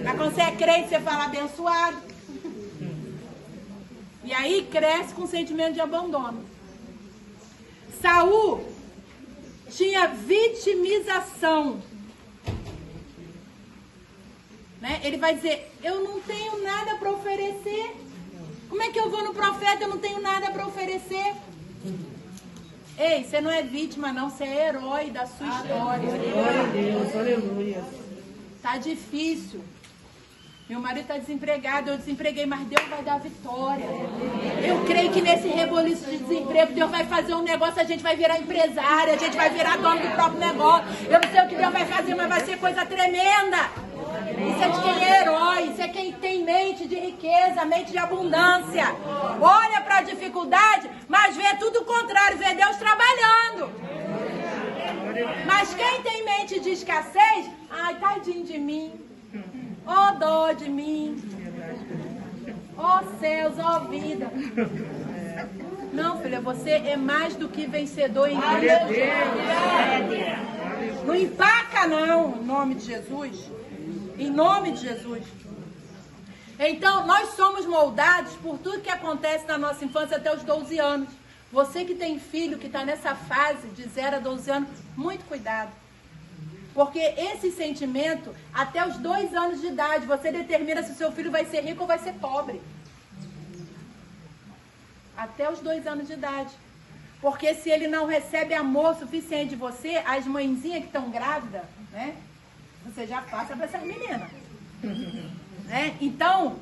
Mas quando você é crente, você fala abençoado. E aí cresce com sentimento de abandono. Saul tinha vitimização. Né? Ele vai dizer, eu não tenho nada para oferecer. Como é que eu vou no profeta? Eu não tenho nada para oferecer. Ei, você não é vítima não, você é herói da sua história. Glória a Deus, aleluia. Tá difícil. Meu marido está desempregado, eu desempreguei, mas Deus vai dar vitória. Eu creio que nesse reboliço de desemprego, Deus vai fazer um negócio, a gente vai virar empresária, a gente vai virar dono do próprio negócio. Eu não sei o que Deus vai fazer, mas vai ser coisa tremenda. Isso é de quem é herói, isso é quem tem mente de riqueza, mente de abundância. Olha para a dificuldade, mas vê tudo o contrário, vê Deus trabalhando. Mas quem tem mente de escassez, ai, tadinho de mim. Ó dó de mim, ó céus, ó vida. Não, filha, você é mais do que vencedor em Cristo. Não empaca não, em nome de Jesus. Em nome de Jesus. Então, nós somos moldados por tudo que acontece na nossa infância até os 12 anos. Você que tem filho que está nessa fase de 0 a 12 anos, muito cuidado. Porque esse sentimento, até os 2 anos de idade, você determina se o seu filho vai ser rico ou vai ser pobre. Até os 2 anos de idade. Porque se ele não recebe amor suficiente de você, as mãezinhas que estão grávidas, né? Você já passa para essas meninas. Né? Então,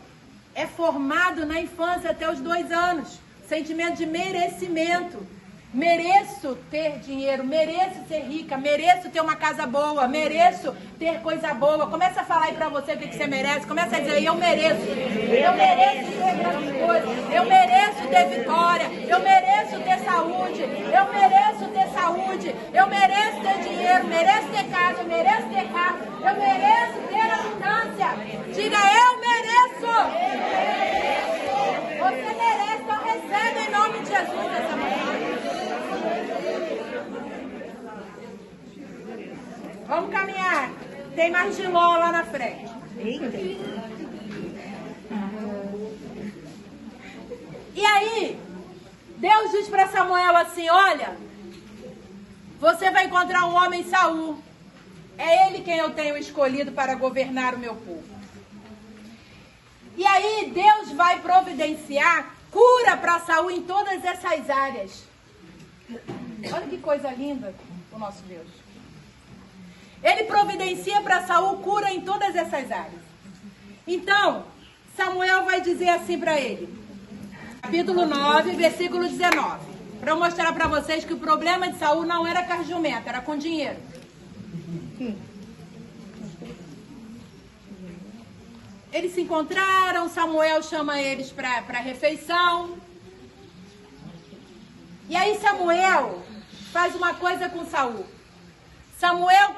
é formado na infância até os 2 anos. Sentimento de merecimento. Mereço ter dinheiro, mereço ser rica, mereço ter uma casa boa, mereço ter coisa boa. Começa a falar aí pra você o que você merece. Começa a dizer, eu mereço ter grandes coisas, eu mereço ter vitória, eu mereço ter saúde, eu mereço ter saúde, eu mereço ter dinheiro, mereço ter casa, eu mereço ter carro, eu mereço ter abundância. Diga, eu mereço. Você merece, então recebe em nome de Jesus essa manhã. Vamos caminhar. Tem mais Giló lá na frente. E aí, Deus diz para Samuel assim, olha, você vai encontrar um homem Saul. É ele quem eu tenho escolhido para governar o meu povo. E aí, Deus vai providenciar cura para Saul em todas essas áreas. Olha que coisa linda o nosso Deus. Ele providencia para Saul cura em todas essas áreas. Então, Samuel vai dizer assim para ele. Capítulo 9, versículo 19. Para eu mostrar para vocês que o problema de Saul não era com a jumenta, era com dinheiro. Eles se encontraram, Samuel chama eles para a refeição. E aí Samuel faz uma coisa com Saul. Samuel,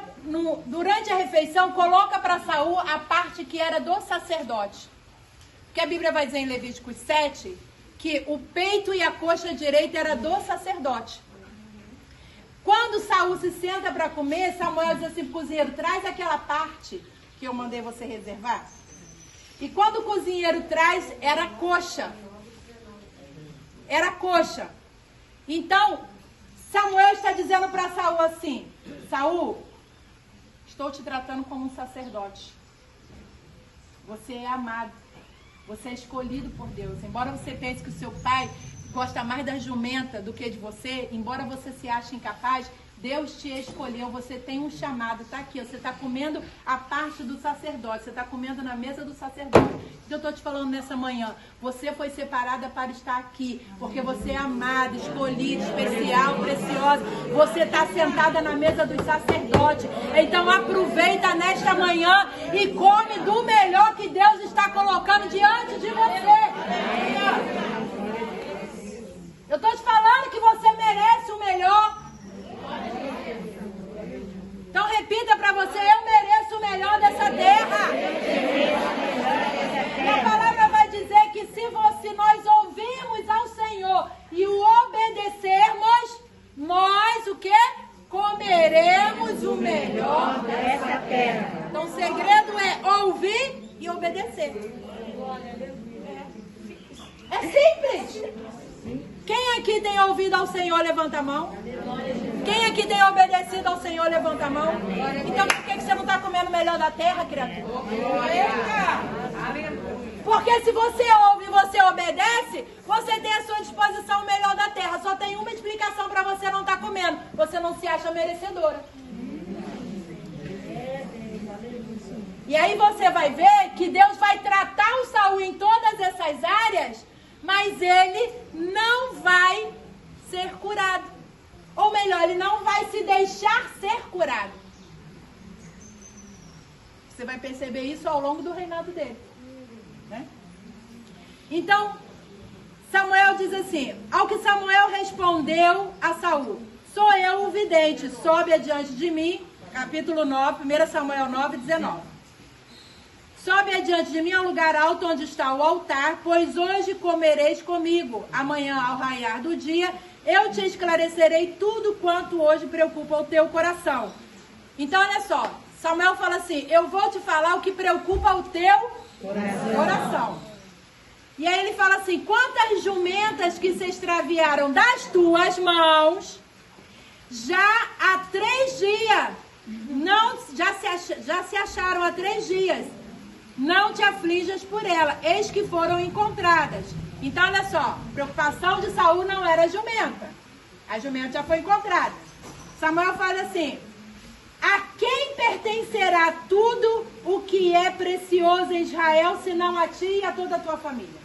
durante a refeição, coloca para Saul a parte que era do sacerdote. Porque a Bíblia vai dizer em Levíticos 7 que o peito e a coxa direita era do sacerdote. Quando Saul se senta para comer, Samuel diz assim, cozinheiro, traz aquela parte que eu mandei você reservar. E quando o cozinheiro traz, era coxa. Era coxa. Então, Samuel está dizendo para Saul assim, Saul, estou te tratando como um sacerdote. Você é amado. Você é escolhido por Deus. Embora você pense que o seu pai gosta mais da jumenta do que de você, embora você se ache incapaz, Deus te escolheu, você tem um chamado, está aqui, você está comendo a parte do sacerdote, você está comendo na mesa do sacerdote. Eu estou te falando nessa manhã, você foi separada para estar aqui, porque você é amada, escolhida, especial, preciosa. Você está sentada na mesa dos sacerdotes. Então aproveita nesta manhã e come do melhor que Deus está colocando diante de você. Eu estou te falando que você merece o melhor. Então repita para você, eu mereço o melhor dessa terra. E a palavra vai dizer que se nós ouvirmos ao Senhor e o obedecermos, nós o quê? Comeremos o melhor dessa terra. Então o segredo é ouvir e obedecer. É simples. Quem aqui tem ouvido ao Senhor, levanta a mão. Quem aqui tem obedecido ao Senhor, levanta a mão. Então por que você não está comendo o melhor da terra, criatura? Porque se você ouve e você obedece, você tem à sua disposição o melhor da terra. Só tem uma explicação para você não estar comendo. Você não se acha merecedora. E aí você vai ver que Deus vai tratar o Saul em todas essas áreas, mas ele não vai ser curado. Ou melhor, ele não vai se deixar ser curado. Você vai perceber isso ao longo do reinado dele. Né? Então, Samuel diz assim, ao que Samuel respondeu a Saul, sou eu o vidente, sobe adiante de mim, capítulo 9, 1 Samuel 9, 19. Sobe adiante de mim ao lugar alto onde está o altar, pois hoje comereis comigo. Amanhã, ao raiar do dia, eu te esclarecerei tudo quanto hoje preocupa o teu coração. Então, olha só, Samuel fala assim, eu vou te falar o que preocupa o teu coração. E aí ele fala assim, quantas jumentas que se extraviaram das tuas mãos, já há 3 dias, já se acharam há 3 dias. Não te aflijas por ela, eis que foram encontradas. Então, olha só, a preocupação de Saul não era a jumenta. A jumenta já foi encontrada. Samuel fala assim, a quem pertencerá tudo o que é precioso em Israel, senão a ti e a toda a tua família?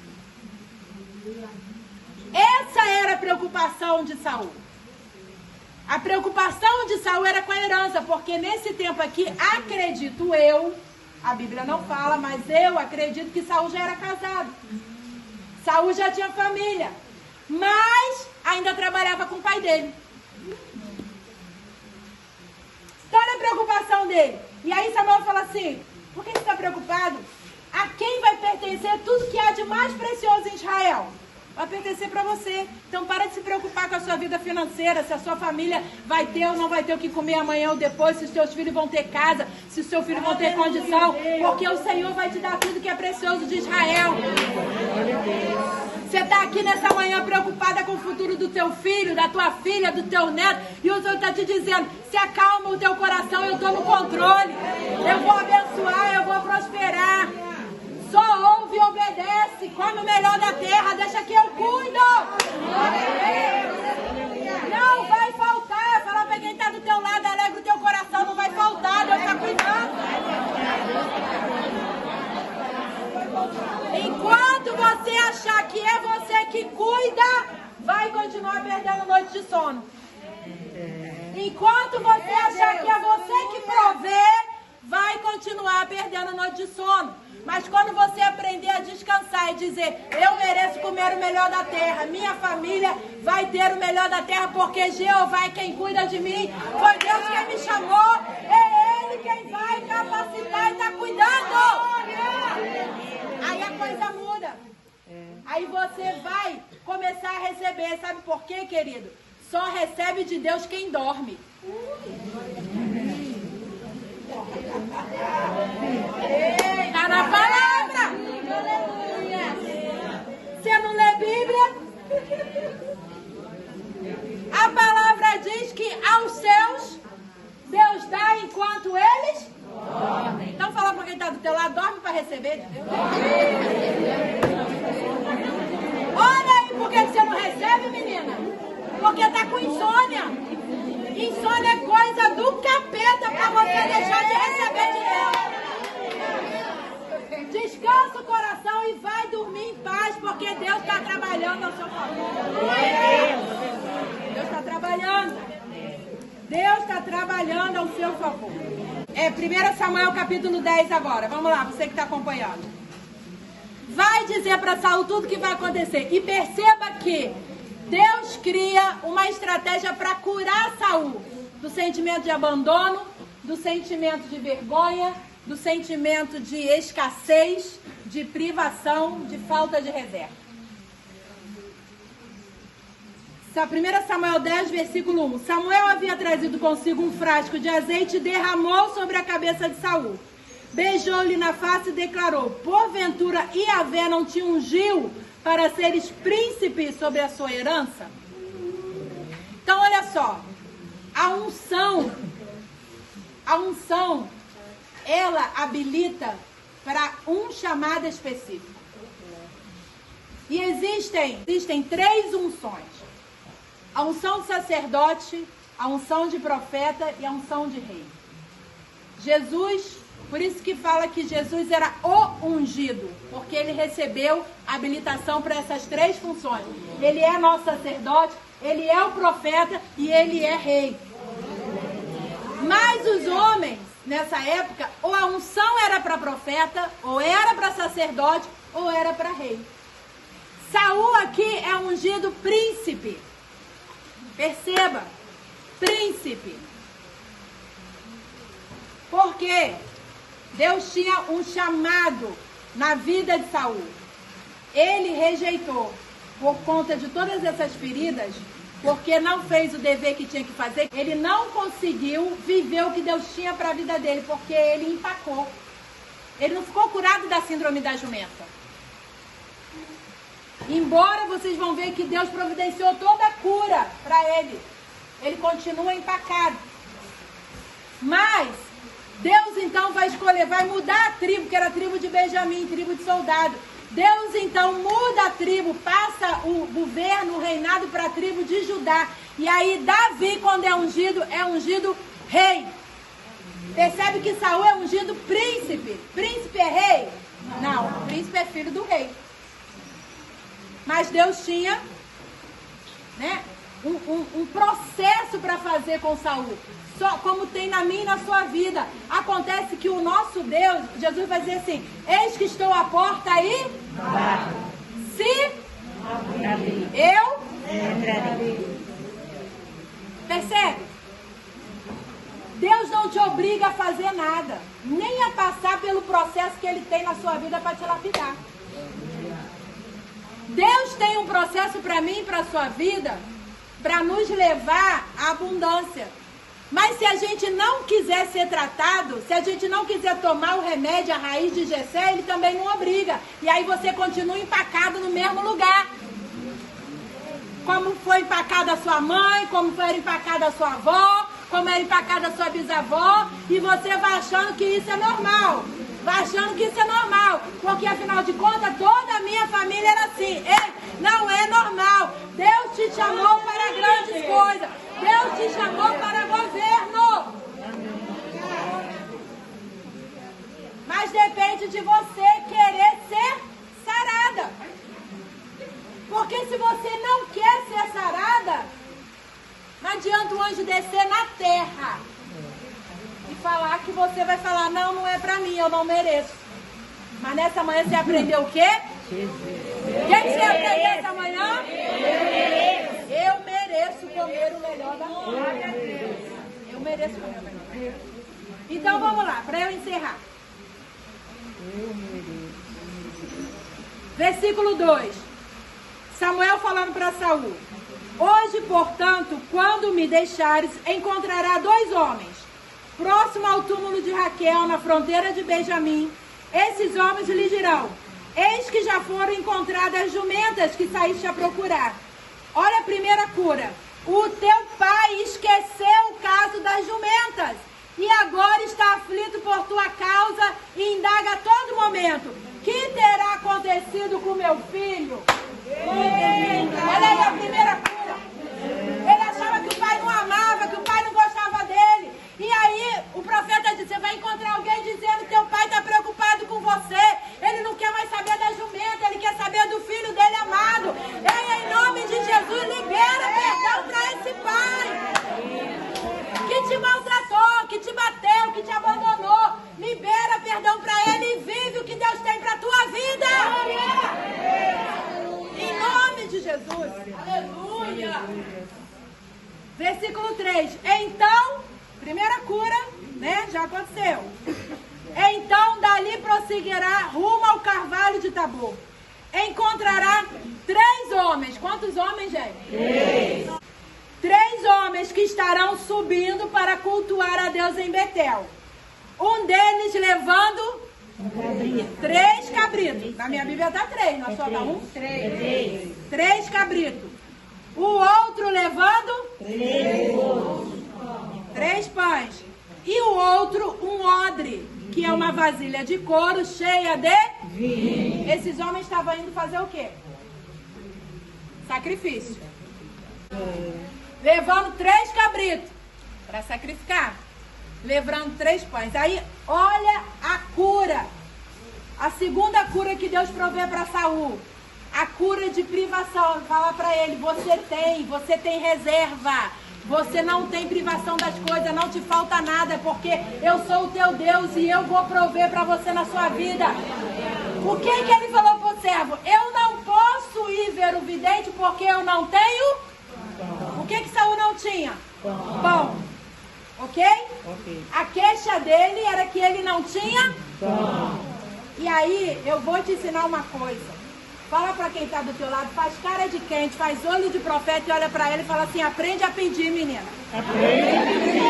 Essa era a preocupação de Saul. A preocupação de Saul era com a herança, porque nesse tempo aqui, acredito eu, a Bíblia não fala, mas eu acredito que Saul já era casado. Saul já tinha família, mas ainda trabalhava com o pai dele. Então olha a preocupação dele. E aí Samuel fala assim, por que você está preocupado? A quem vai pertencer tudo que há de mais precioso em Israel? Vai pertencer para você. Então para de se preocupar com a sua vida financeira, se a sua família vai ter ou não vai ter o que comer amanhã ou depois, se os seus filhos vão ter casa, se os seus filhos vão ter condição, porque o Senhor vai te dar tudo que é precioso de Israel. Você está aqui nessa manhã preocupada com o futuro do teu filho, da tua filha, do teu neto, e o Senhor está te dizendo, se acalma o teu coração, eu estou no controle, eu vou abençoar, eu vou prosperar. Só ouve e obedece, come o melhor da terra, deixa que eu cuido. Não vai faltar, fala para quem está do teu lado, alegra o teu coração, não vai faltar, Deus está cuidando. Enquanto você achar que é você que cuida, vai continuar perdendo noite de sono. Enquanto você achar que é você que provê, vai continuar perdendo noite de sono. Mas quando você aprender a descansar e dizer, eu mereço comer o melhor da terra, minha família vai ter o melhor da terra, porque Jeová é quem cuida de mim, foi Deus quem me chamou, é Ele quem vai capacitar e está cuidando. Aí a coisa muda. Aí você vai começar a receber, sabe por quê, querido? Só recebe de Deus quem dorme. Está na palavra. Você não lê Bíblia? A palavra diz que aos seus Deus dá enquanto eles dormem. Então fala para quem está do teu lado, dorme para receber de Deus. Olha aí por que você não recebe, menina. Porque está com insônia. Insônia é coisa do capeta para você deixar de receber de Deus. Descansa o coração e vai dormir em paz, porque Deus está trabalhando ao seu favor. Deus está trabalhando. Deus está trabalhando ao seu favor. 1 Samuel capítulo 10 agora. Vamos lá, você que está acompanhando. Vai dizer para Saul tudo o que vai acontecer. E perceba que Deus cria uma estratégia para curar Saul do sentimento de abandono, do sentimento de vergonha, do sentimento de escassez, de privação, de falta de reserva. 1 Samuel 10, versículo 1. Samuel havia trazido consigo um frasco de azeite e derramou sobre a cabeça de Saul. Beijou-lhe na face e declarou: porventura Yahvé não te ungiu para seres príncipe sobre a sua herança? Então olha só, a unção, ela habilita para um chamado específico. E existem 3 unções: a unção de sacerdote, a unção de profeta e a unção de rei. Jesus, por isso que fala que Jesus era o ungido, porque ele recebeu habilitação para essas 3 funções. Ele é nosso sacerdote, ele é o profeta e ele é rei. Mas os homens, nessa época, ou a unção era para profeta, ou era para sacerdote, ou era para rei. Saul aqui é ungido príncipe. Perceba, príncipe. Por quê? Deus tinha um chamado na vida de Saul. Ele rejeitou por conta de todas essas feridas, porque não fez o dever que tinha que fazer. Ele não conseguiu viver o que Deus tinha para a vida dele, porque ele empacou. Ele não ficou curado da síndrome da jumenta. Embora vocês vão ver que Deus providenciou toda a cura para ele, ele continua empacado. Mas Deus então vai escolher, vai mudar a tribo, que era a tribo de Benjamim, tribo de soldado. Deus então muda a tribo, passa o governo, o reinado para a tribo de Judá. E aí Davi, quando é ungido rei. Percebe que Saul é ungido príncipe. Príncipe é rei? Não, príncipe é filho do rei. Mas Deus tinha, né, um processo para fazer com Saul. Só como tem na minha e na sua vida. Acontece que o nosso Deus, Jesus vai dizer assim: eis que estou à porta e se eu entrarei. Percebe? Deus não te obriga a fazer nada, nem a passar pelo processo que Ele tem na sua vida para te lapidar. Deus tem um processo para mim e para a sua vida para nos levar à abundância. Mas se a gente não quiser ser tratado, se a gente não quiser tomar o remédio, a raiz de Jessé, Ele também não obriga. E aí você continua empacado no mesmo lugar. Como foi empacada a sua mãe, como foi empacada a sua avó, como era empacada a sua bisavó, e você vai achando que isso é normal. Vai achando que isso é normal, porque afinal de contas toda a minha família era assim. Ei, não é normal. Deus te chamou para grandes coisas. Deus te chamou para governo. Mas depende de você querer ser sarada. Porque se você não quer ser sarada, não adianta o anjo descer na terra e falar que você vai falar: não é pra mim, eu não mereço. Mas nessa manhã você aprendeu o quê? O que você aprendeu essa manhã? Eu mereço comer o melhor da terra. Eu mereço comer o melhor da terra. Então vamos lá, para eu encerrar. Versículo 2. Samuel falando para Saul: hoje, portanto, quando me deixares, encontrará 2 homens próximo ao túmulo de Raquel, na fronteira de Benjamim. Esses homens lhe dirão: eis que já foram encontradas as jumentas que saíste a procurar. Olha a primeira cura. O teu pai esqueceu o caso das jumentas e agora está aflito por tua causa e indaga a todo momento: que terá acontecido com meu filho? Olha aí a primeira cura. Ele achava que o pai não amava, que o pai não gostava. versículo 3. Então, primeira cura, né? Já aconteceu. Então, dali prosseguirá rumo ao carvalho de Tabor. Encontrará 3 homens. Quantos homens, gente? 3 homens que estarão subindo para cultuar a Deus em Betel. Um deles levando 3 cabritos. Na minha Bíblia está 3, na sua está 1? 3 cabritos. O outro levando 3 pães. E o outro um odre, que é uma vasilha de couro cheia de vinho. Esses homens estavam indo fazer o quê? Sacrifício. Levando 3 cabritos para sacrificar. Levando 3 pães. Aí, olha a cura. A segunda cura que Deus provê para Saul. A cura de privação. Fala para ele, você tem reserva. Você não tem privação das coisas, não te falta nada, porque eu sou o teu Deus e eu vou prover para você na sua vida. O que ele falou para o servo? Eu não posso ir ver o vidente porque eu não tenho. O que Saul não tinha? Pão. Ok? A queixa dele era que ele não tinha pão. E aí, eu vou te ensinar uma coisa. Fala para quem está do teu lado, faz cara de quente, faz olho de profeta e olha para ele e fala assim, aprende a pedir, menina. Aprende a pedir.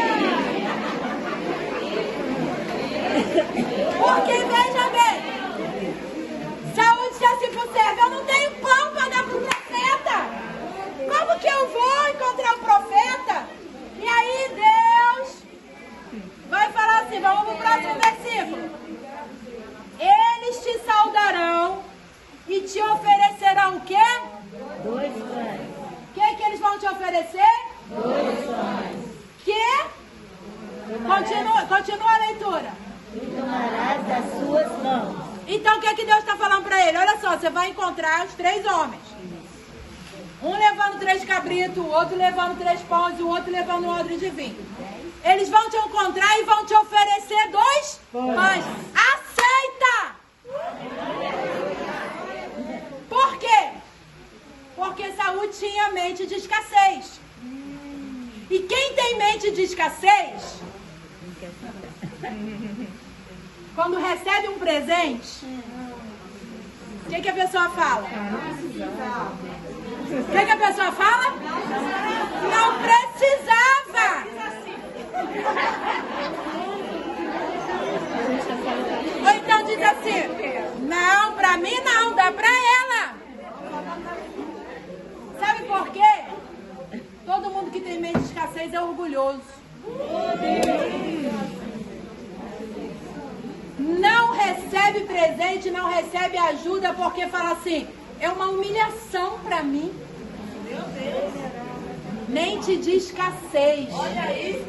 Porque, veja bem, Saúl disse assim pro servo, eu não tenho pão para dar pro profeta. Como que eu vou encontrar o profeta? E aí Deus vai falar assim, vamos pro próximo versículo. Eles te saudarão e te oferecerão o quê? 2 pães. O que eles vão te oferecer? 2 pães. Que? Continua a leitura. E tomarás das suas mãos. Então o que Deus está falando para ele? Olha só, você vai encontrar os 3 homens. Um levando 3 cabritos, o outro levando 3 pães, o outro levando um odre de vinho. Eles vão te encontrar e vão te oferecer 2 pães. Aceita! Por quê? Porque Saúl tinha mente de escassez. E quem tem mente de escassez, quando recebe um presente, o que a pessoa fala? O que a pessoa fala? Não precisava. Ou então diz assim, não, pra mim não, dá pra ela. Sabe por quê? Todo mundo que tem mente de escassez é orgulhoso. Não recebe presente, não recebe ajuda porque fala assim, é uma humilhação pra mim. Mente de escassez. Olha isso.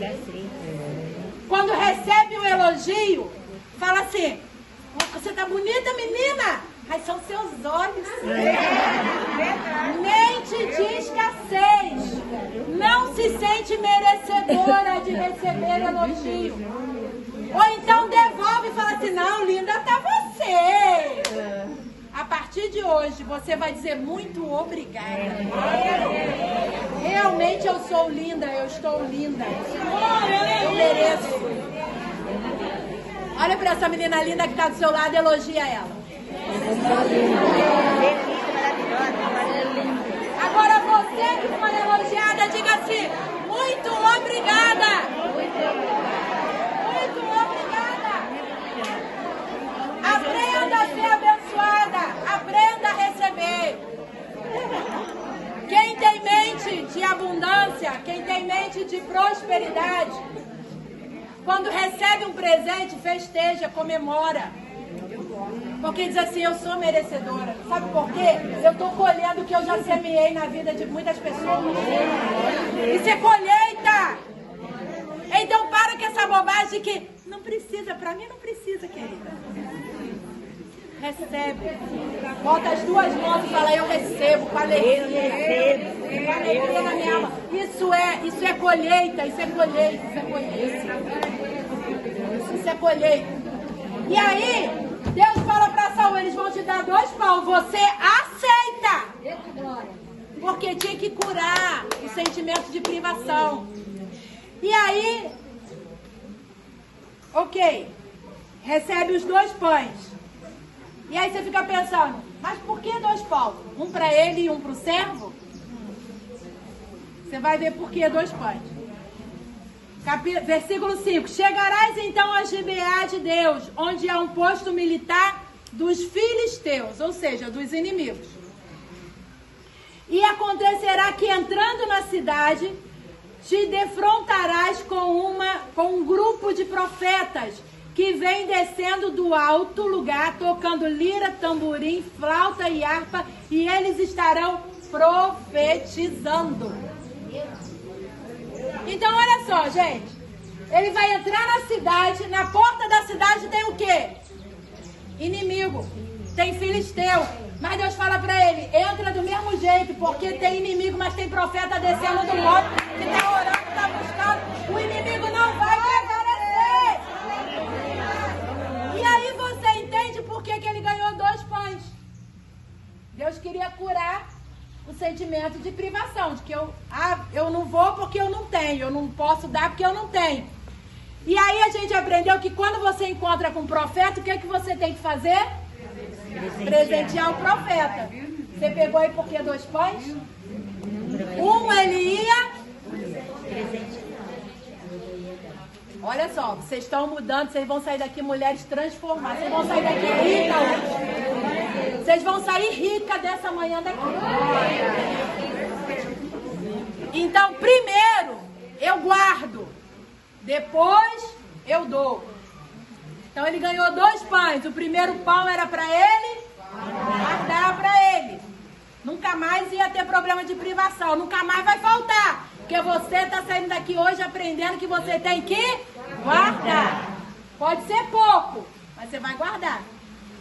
Quando recebe um elogio, fala assim, você tá bonita, menina. Ai, são seus olhos. Mente de escassez. Não se sente merecedora de receber elogio. Ou então devolve e fala assim, não, linda tá você. A partir de hoje, você vai dizer muito obrigada. Realmente eu sou linda, eu estou linda. Eu mereço. Olha para essa menina linda que está do seu lado e elogia ela. Agora você que foi elogiada, diga assim, muito obrigada. Muito obrigada. Aprenda a ser abençoada. Aprenda a receber. Quem tem mente de abundância, quem tem mente de prosperidade, quando recebe um presente, festeja, comemora. Porque diz assim, eu sou merecedora. Sabe por quê? Eu estou colhendo o que eu já semeei na vida de muitas pessoas. Isso é colheita. Então para com essa bobagem que não precisa, pra mim não precisa, querida. Recebe. Bota as 2 mãos e fala, eu recebo com alegria. Com alegria na minha alma. Isso é colheita, isso é colheita, isso é colheita. Isso é colheita. E aí, Deus fala para Saúl, eles vão te dar 2 pães, você aceita. Porque tinha que curar o sentimento de privação. E aí, ok, recebe os 2 pães. E aí você fica pensando, mas por que 2 pães? Um para ele e um para o servo? Você vai ver por que 2 pães. Versículo 5. Chegarás então a Gibeá de Deus, onde há um posto militar dos filisteus, ou seja, dos inimigos. E acontecerá que entrando na cidade, te defrontarás com um grupo de profetas que vem descendo do alto lugar, tocando lira, tamborim, flauta e harpa, e eles estarão profetizando. Então, olha só, gente. Ele vai entrar na cidade, na porta da cidade tem o quê? Inimigo. Tem filisteu. Mas Deus fala pra ele, entra do mesmo jeito, porque tem inimigo, mas tem profeta descendo do alto, que tá orando, que tá buscando. O inimigo não vai prevalecer. E aí você entende por que ele ganhou 2 pães. Deus queria curar o sentimento de privação, de que eu não vou porque eu não tenho, eu não posso dar porque eu não tenho. E aí a gente aprendeu que quando você encontra com um profeta, o que é que você tem que fazer? Presentear o profeta. Você pegou aí por que 2 pães? Um ele ia... Olha só, vocês estão mudando, vocês vão sair daqui mulheres transformadas, vocês vão sair daqui ricas hoje. Vocês vão sair ricas dessa manhã daqui. Então, primeiro eu guardo, depois eu dou. Então ele ganhou 2 pães. O primeiro pão era para ele guardar para ele. Nunca mais ia ter problema de privação, nunca mais vai faltar. Porque você está saindo daqui hoje aprendendo que você tem que guardar. Pode ser pouco, mas você vai guardar.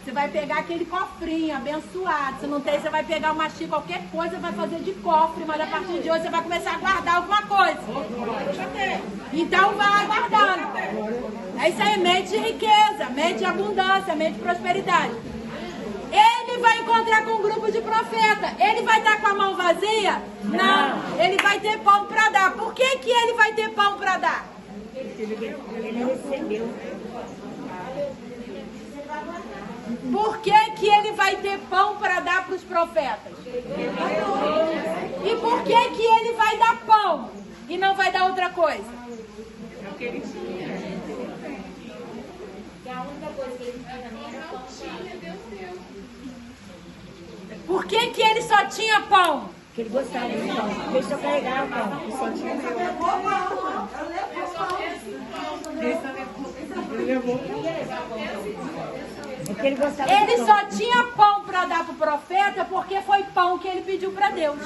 Você vai pegar aquele cofrinho abençoado. Se não tem, você vai pegar uma xícara, qualquer coisa, vai fazer de cofre. Mas a partir de hoje você vai começar a guardar alguma coisa. Então vai guardando. Isso aí é mente de riqueza, mente de abundância, mente de prosperidade. Ele vai encontrar com um grupo de profeta. Ele vai estar com a mão vazia? Não. Ele vai ter pão para dar. Por que ele vai ter pão para dar? Ele recebeu. Por que ele vai ter pão para dar para os profetas? E por que ele vai dar pão e não vai dar outra coisa? Por que ele só tinha pão? Porque ele gostava do pão. Deixa eu carregar o pão. Ele só tinha Ele só tinha pão para dar para o profeta porque foi pão que ele pediu para Deus.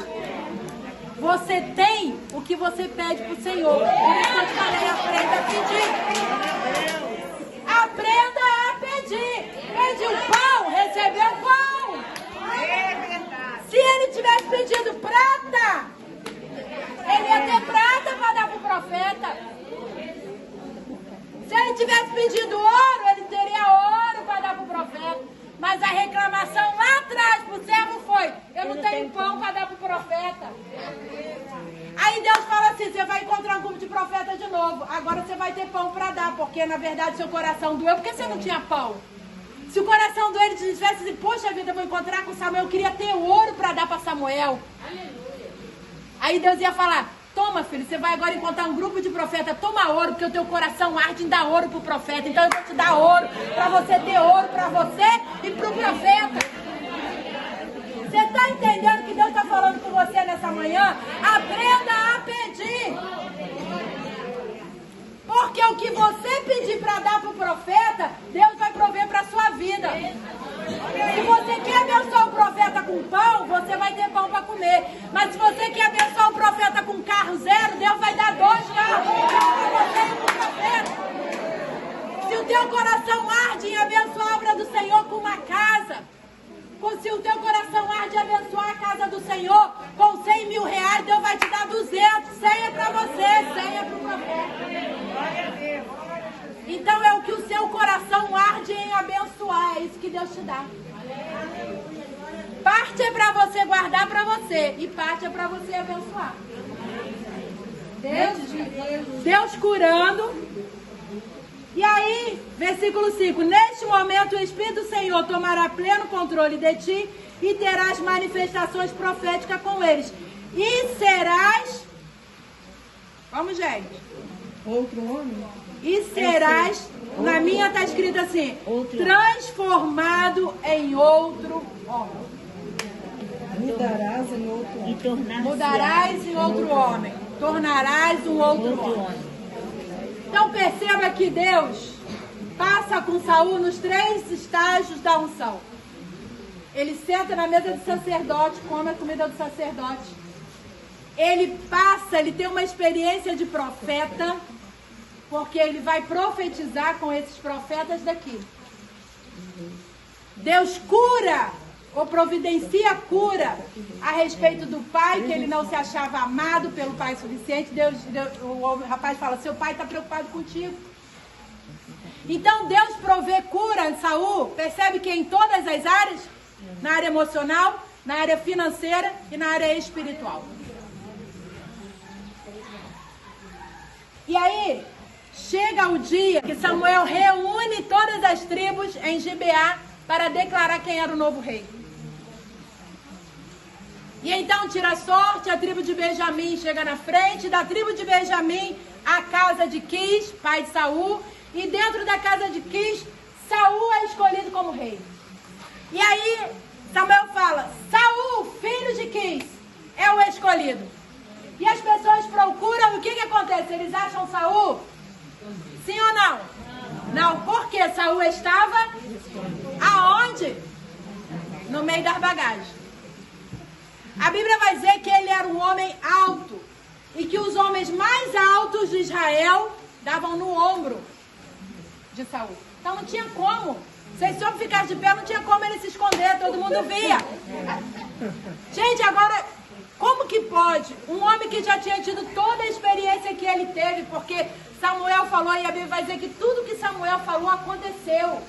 Você tem o que você pede para o Senhor. Por isso eu te falei, aprenda a pedir. Aprenda a pedir. Pediu pão, recebeu pão. Se ele tivesse pedido prata, ele ia ter prata para dar para o profeta. Se ele tivesse pedido ouro, ele teria ouro para dar para o profeta. Mas a reclamação lá atrás para o servo foi: eu não tenho pão para dar para o profeta. Aí Deus fala assim: você vai encontrar um grupo de profeta de novo. Agora você vai ter pão para dar, porque na verdade seu coração doeu porque você não tinha pão. Se o coração dele tivesse assim: poxa vida, eu vou encontrar com Samuel, eu queria ter ouro para dar para Samuel. Aí Deus ia falar: toma, filho, você vai agora encontrar um grupo de profeta, toma ouro, porque o teu coração arde em dar ouro pro profeta. Então eu vou te dar ouro, para você ter ouro para você e pro profeta. Você está entendendo o que Deus está falando com você nessa manhã? Aprenda a pedir. Porque o que você pedir para dar pro profeta, Deus vai prover para sua vida. Se você quer abençoar o profeta com pão, você vai ter pão para comer. Mas se você quer abençoar o profeta com carro zero, Deus vai dar 2 carros, para você e para o profeta. Se o teu coração arde em abençoar a obra do Senhor com uma casa, se o teu coração arde em abençoar a casa do Senhor com 100 mil reais, Deus vai te dar 200. 100 é para você, 100 é para o profeta. Então é o que o seu coração arde em abençoar, é isso que Deus te dá. Parte é para você guardar para você e parte é para você abençoar. Deus curando. E aí, versículo 5. Neste momento o Espírito do Senhor tomará pleno controle de ti e terás manifestações proféticas com eles. E serás... Vamos, gente. Outro homem? E serás, na minha está escrito assim, transformado em outro homem. Mudarás em outro homem. Mudarás em outro homem. Tornarás um outro homem. Então perceba que Deus passa com Saul nos 3 estágios da unção. Ele senta na mesa do sacerdote, come a comida do sacerdote. Ele passa, ele tem uma experiência de profeta, porque ele vai profetizar com esses profetas daqui. Deus cura, ou providencia cura, a respeito do pai, que ele não se achava amado pelo pai suficiente. O rapaz fala, seu pai está preocupado contigo. Então Deus provê cura em Saul, percebe que em todas as áreas, na área emocional, na área financeira e na área espiritual. E aí, chega o dia que Samuel reúne todas as tribos em Gibeá para declarar quem era o novo rei. E então tira sorte, a tribo de Benjamim chega na frente, da tribo de Benjamim, a casa de Quis, pai de Saul, e dentro da casa de Quis, Saul é escolhido como rei. E aí, Samuel fala, Saul, filho de Quis, é o escolhido. E as pessoas procuram, o que acontece? Eles acham Saul? Sim ou não? Não, porque Saul estava aonde? No meio das bagagens. A Bíblia vai dizer que ele era um homem alto e que os homens mais altos de Israel davam no ombro de Saul. Então não tinha como. Se esse homem ficasse de pé, não tinha como ele se esconder, todo mundo via. Gente, agora, como que pode? Um homem que já tinha tido toda a experiência que ele teve, porque Samuel falou, e a Bíblia vai dizer que tudo que Samuel falou aconteceu.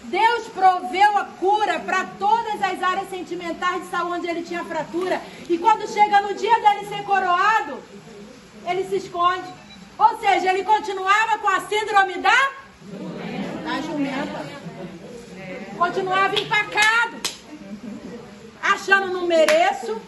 Deus proveu a cura para todas as áreas sentimentais de Saul, onde ele tinha fratura. E quando chega no dia dele ser coroado, ele se esconde. Ou seja, ele continuava com a síndrome da jumenta. Continuava empacado, achando não mereço,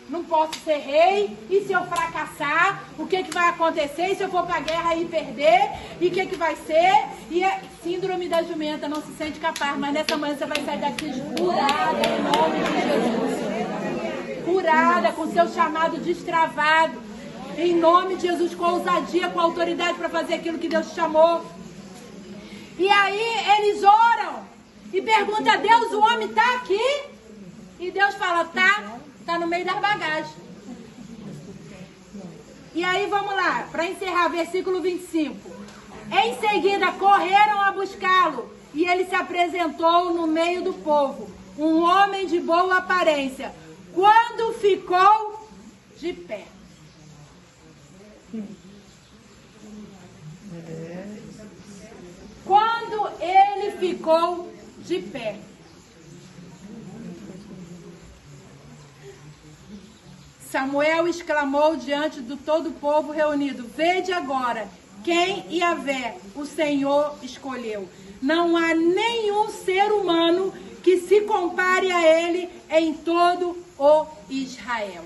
não posso ser rei, e se eu fracassar, o que vai acontecer? E se eu for para a guerra e perder, e o que vai ser? E é síndrome da jumenta, não se sente capaz, mas nessa manhã você vai sair daqui curada em nome de Jesus. Curada, com seu chamado destravado, em nome de Jesus, com ousadia, com autoridade para fazer aquilo que Deus te chamou. E aí eles oram e perguntam a Deus, o homem está aqui? E Deus fala, tá no meio das bagagens. E aí vamos lá, para encerrar, versículo 25. Em seguida correram a buscá-lo, e ele se apresentou no meio do povo, um homem de boa aparência, quando ficou de pé. Quando ele ficou de pé. Samuel exclamou diante de todo o povo reunido, vede agora quem Yahvé, o Senhor, escolheu. Não há nenhum ser humano que se compare a ele em todo o Israel.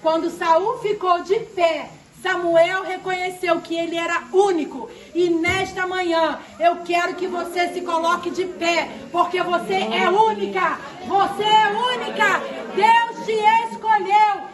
Quando Saul ficou de pé, Samuel reconheceu que ele era único. E nesta manhã, eu quero que você se coloque de pé, porque você é única. Você é única. Deus te escolheu.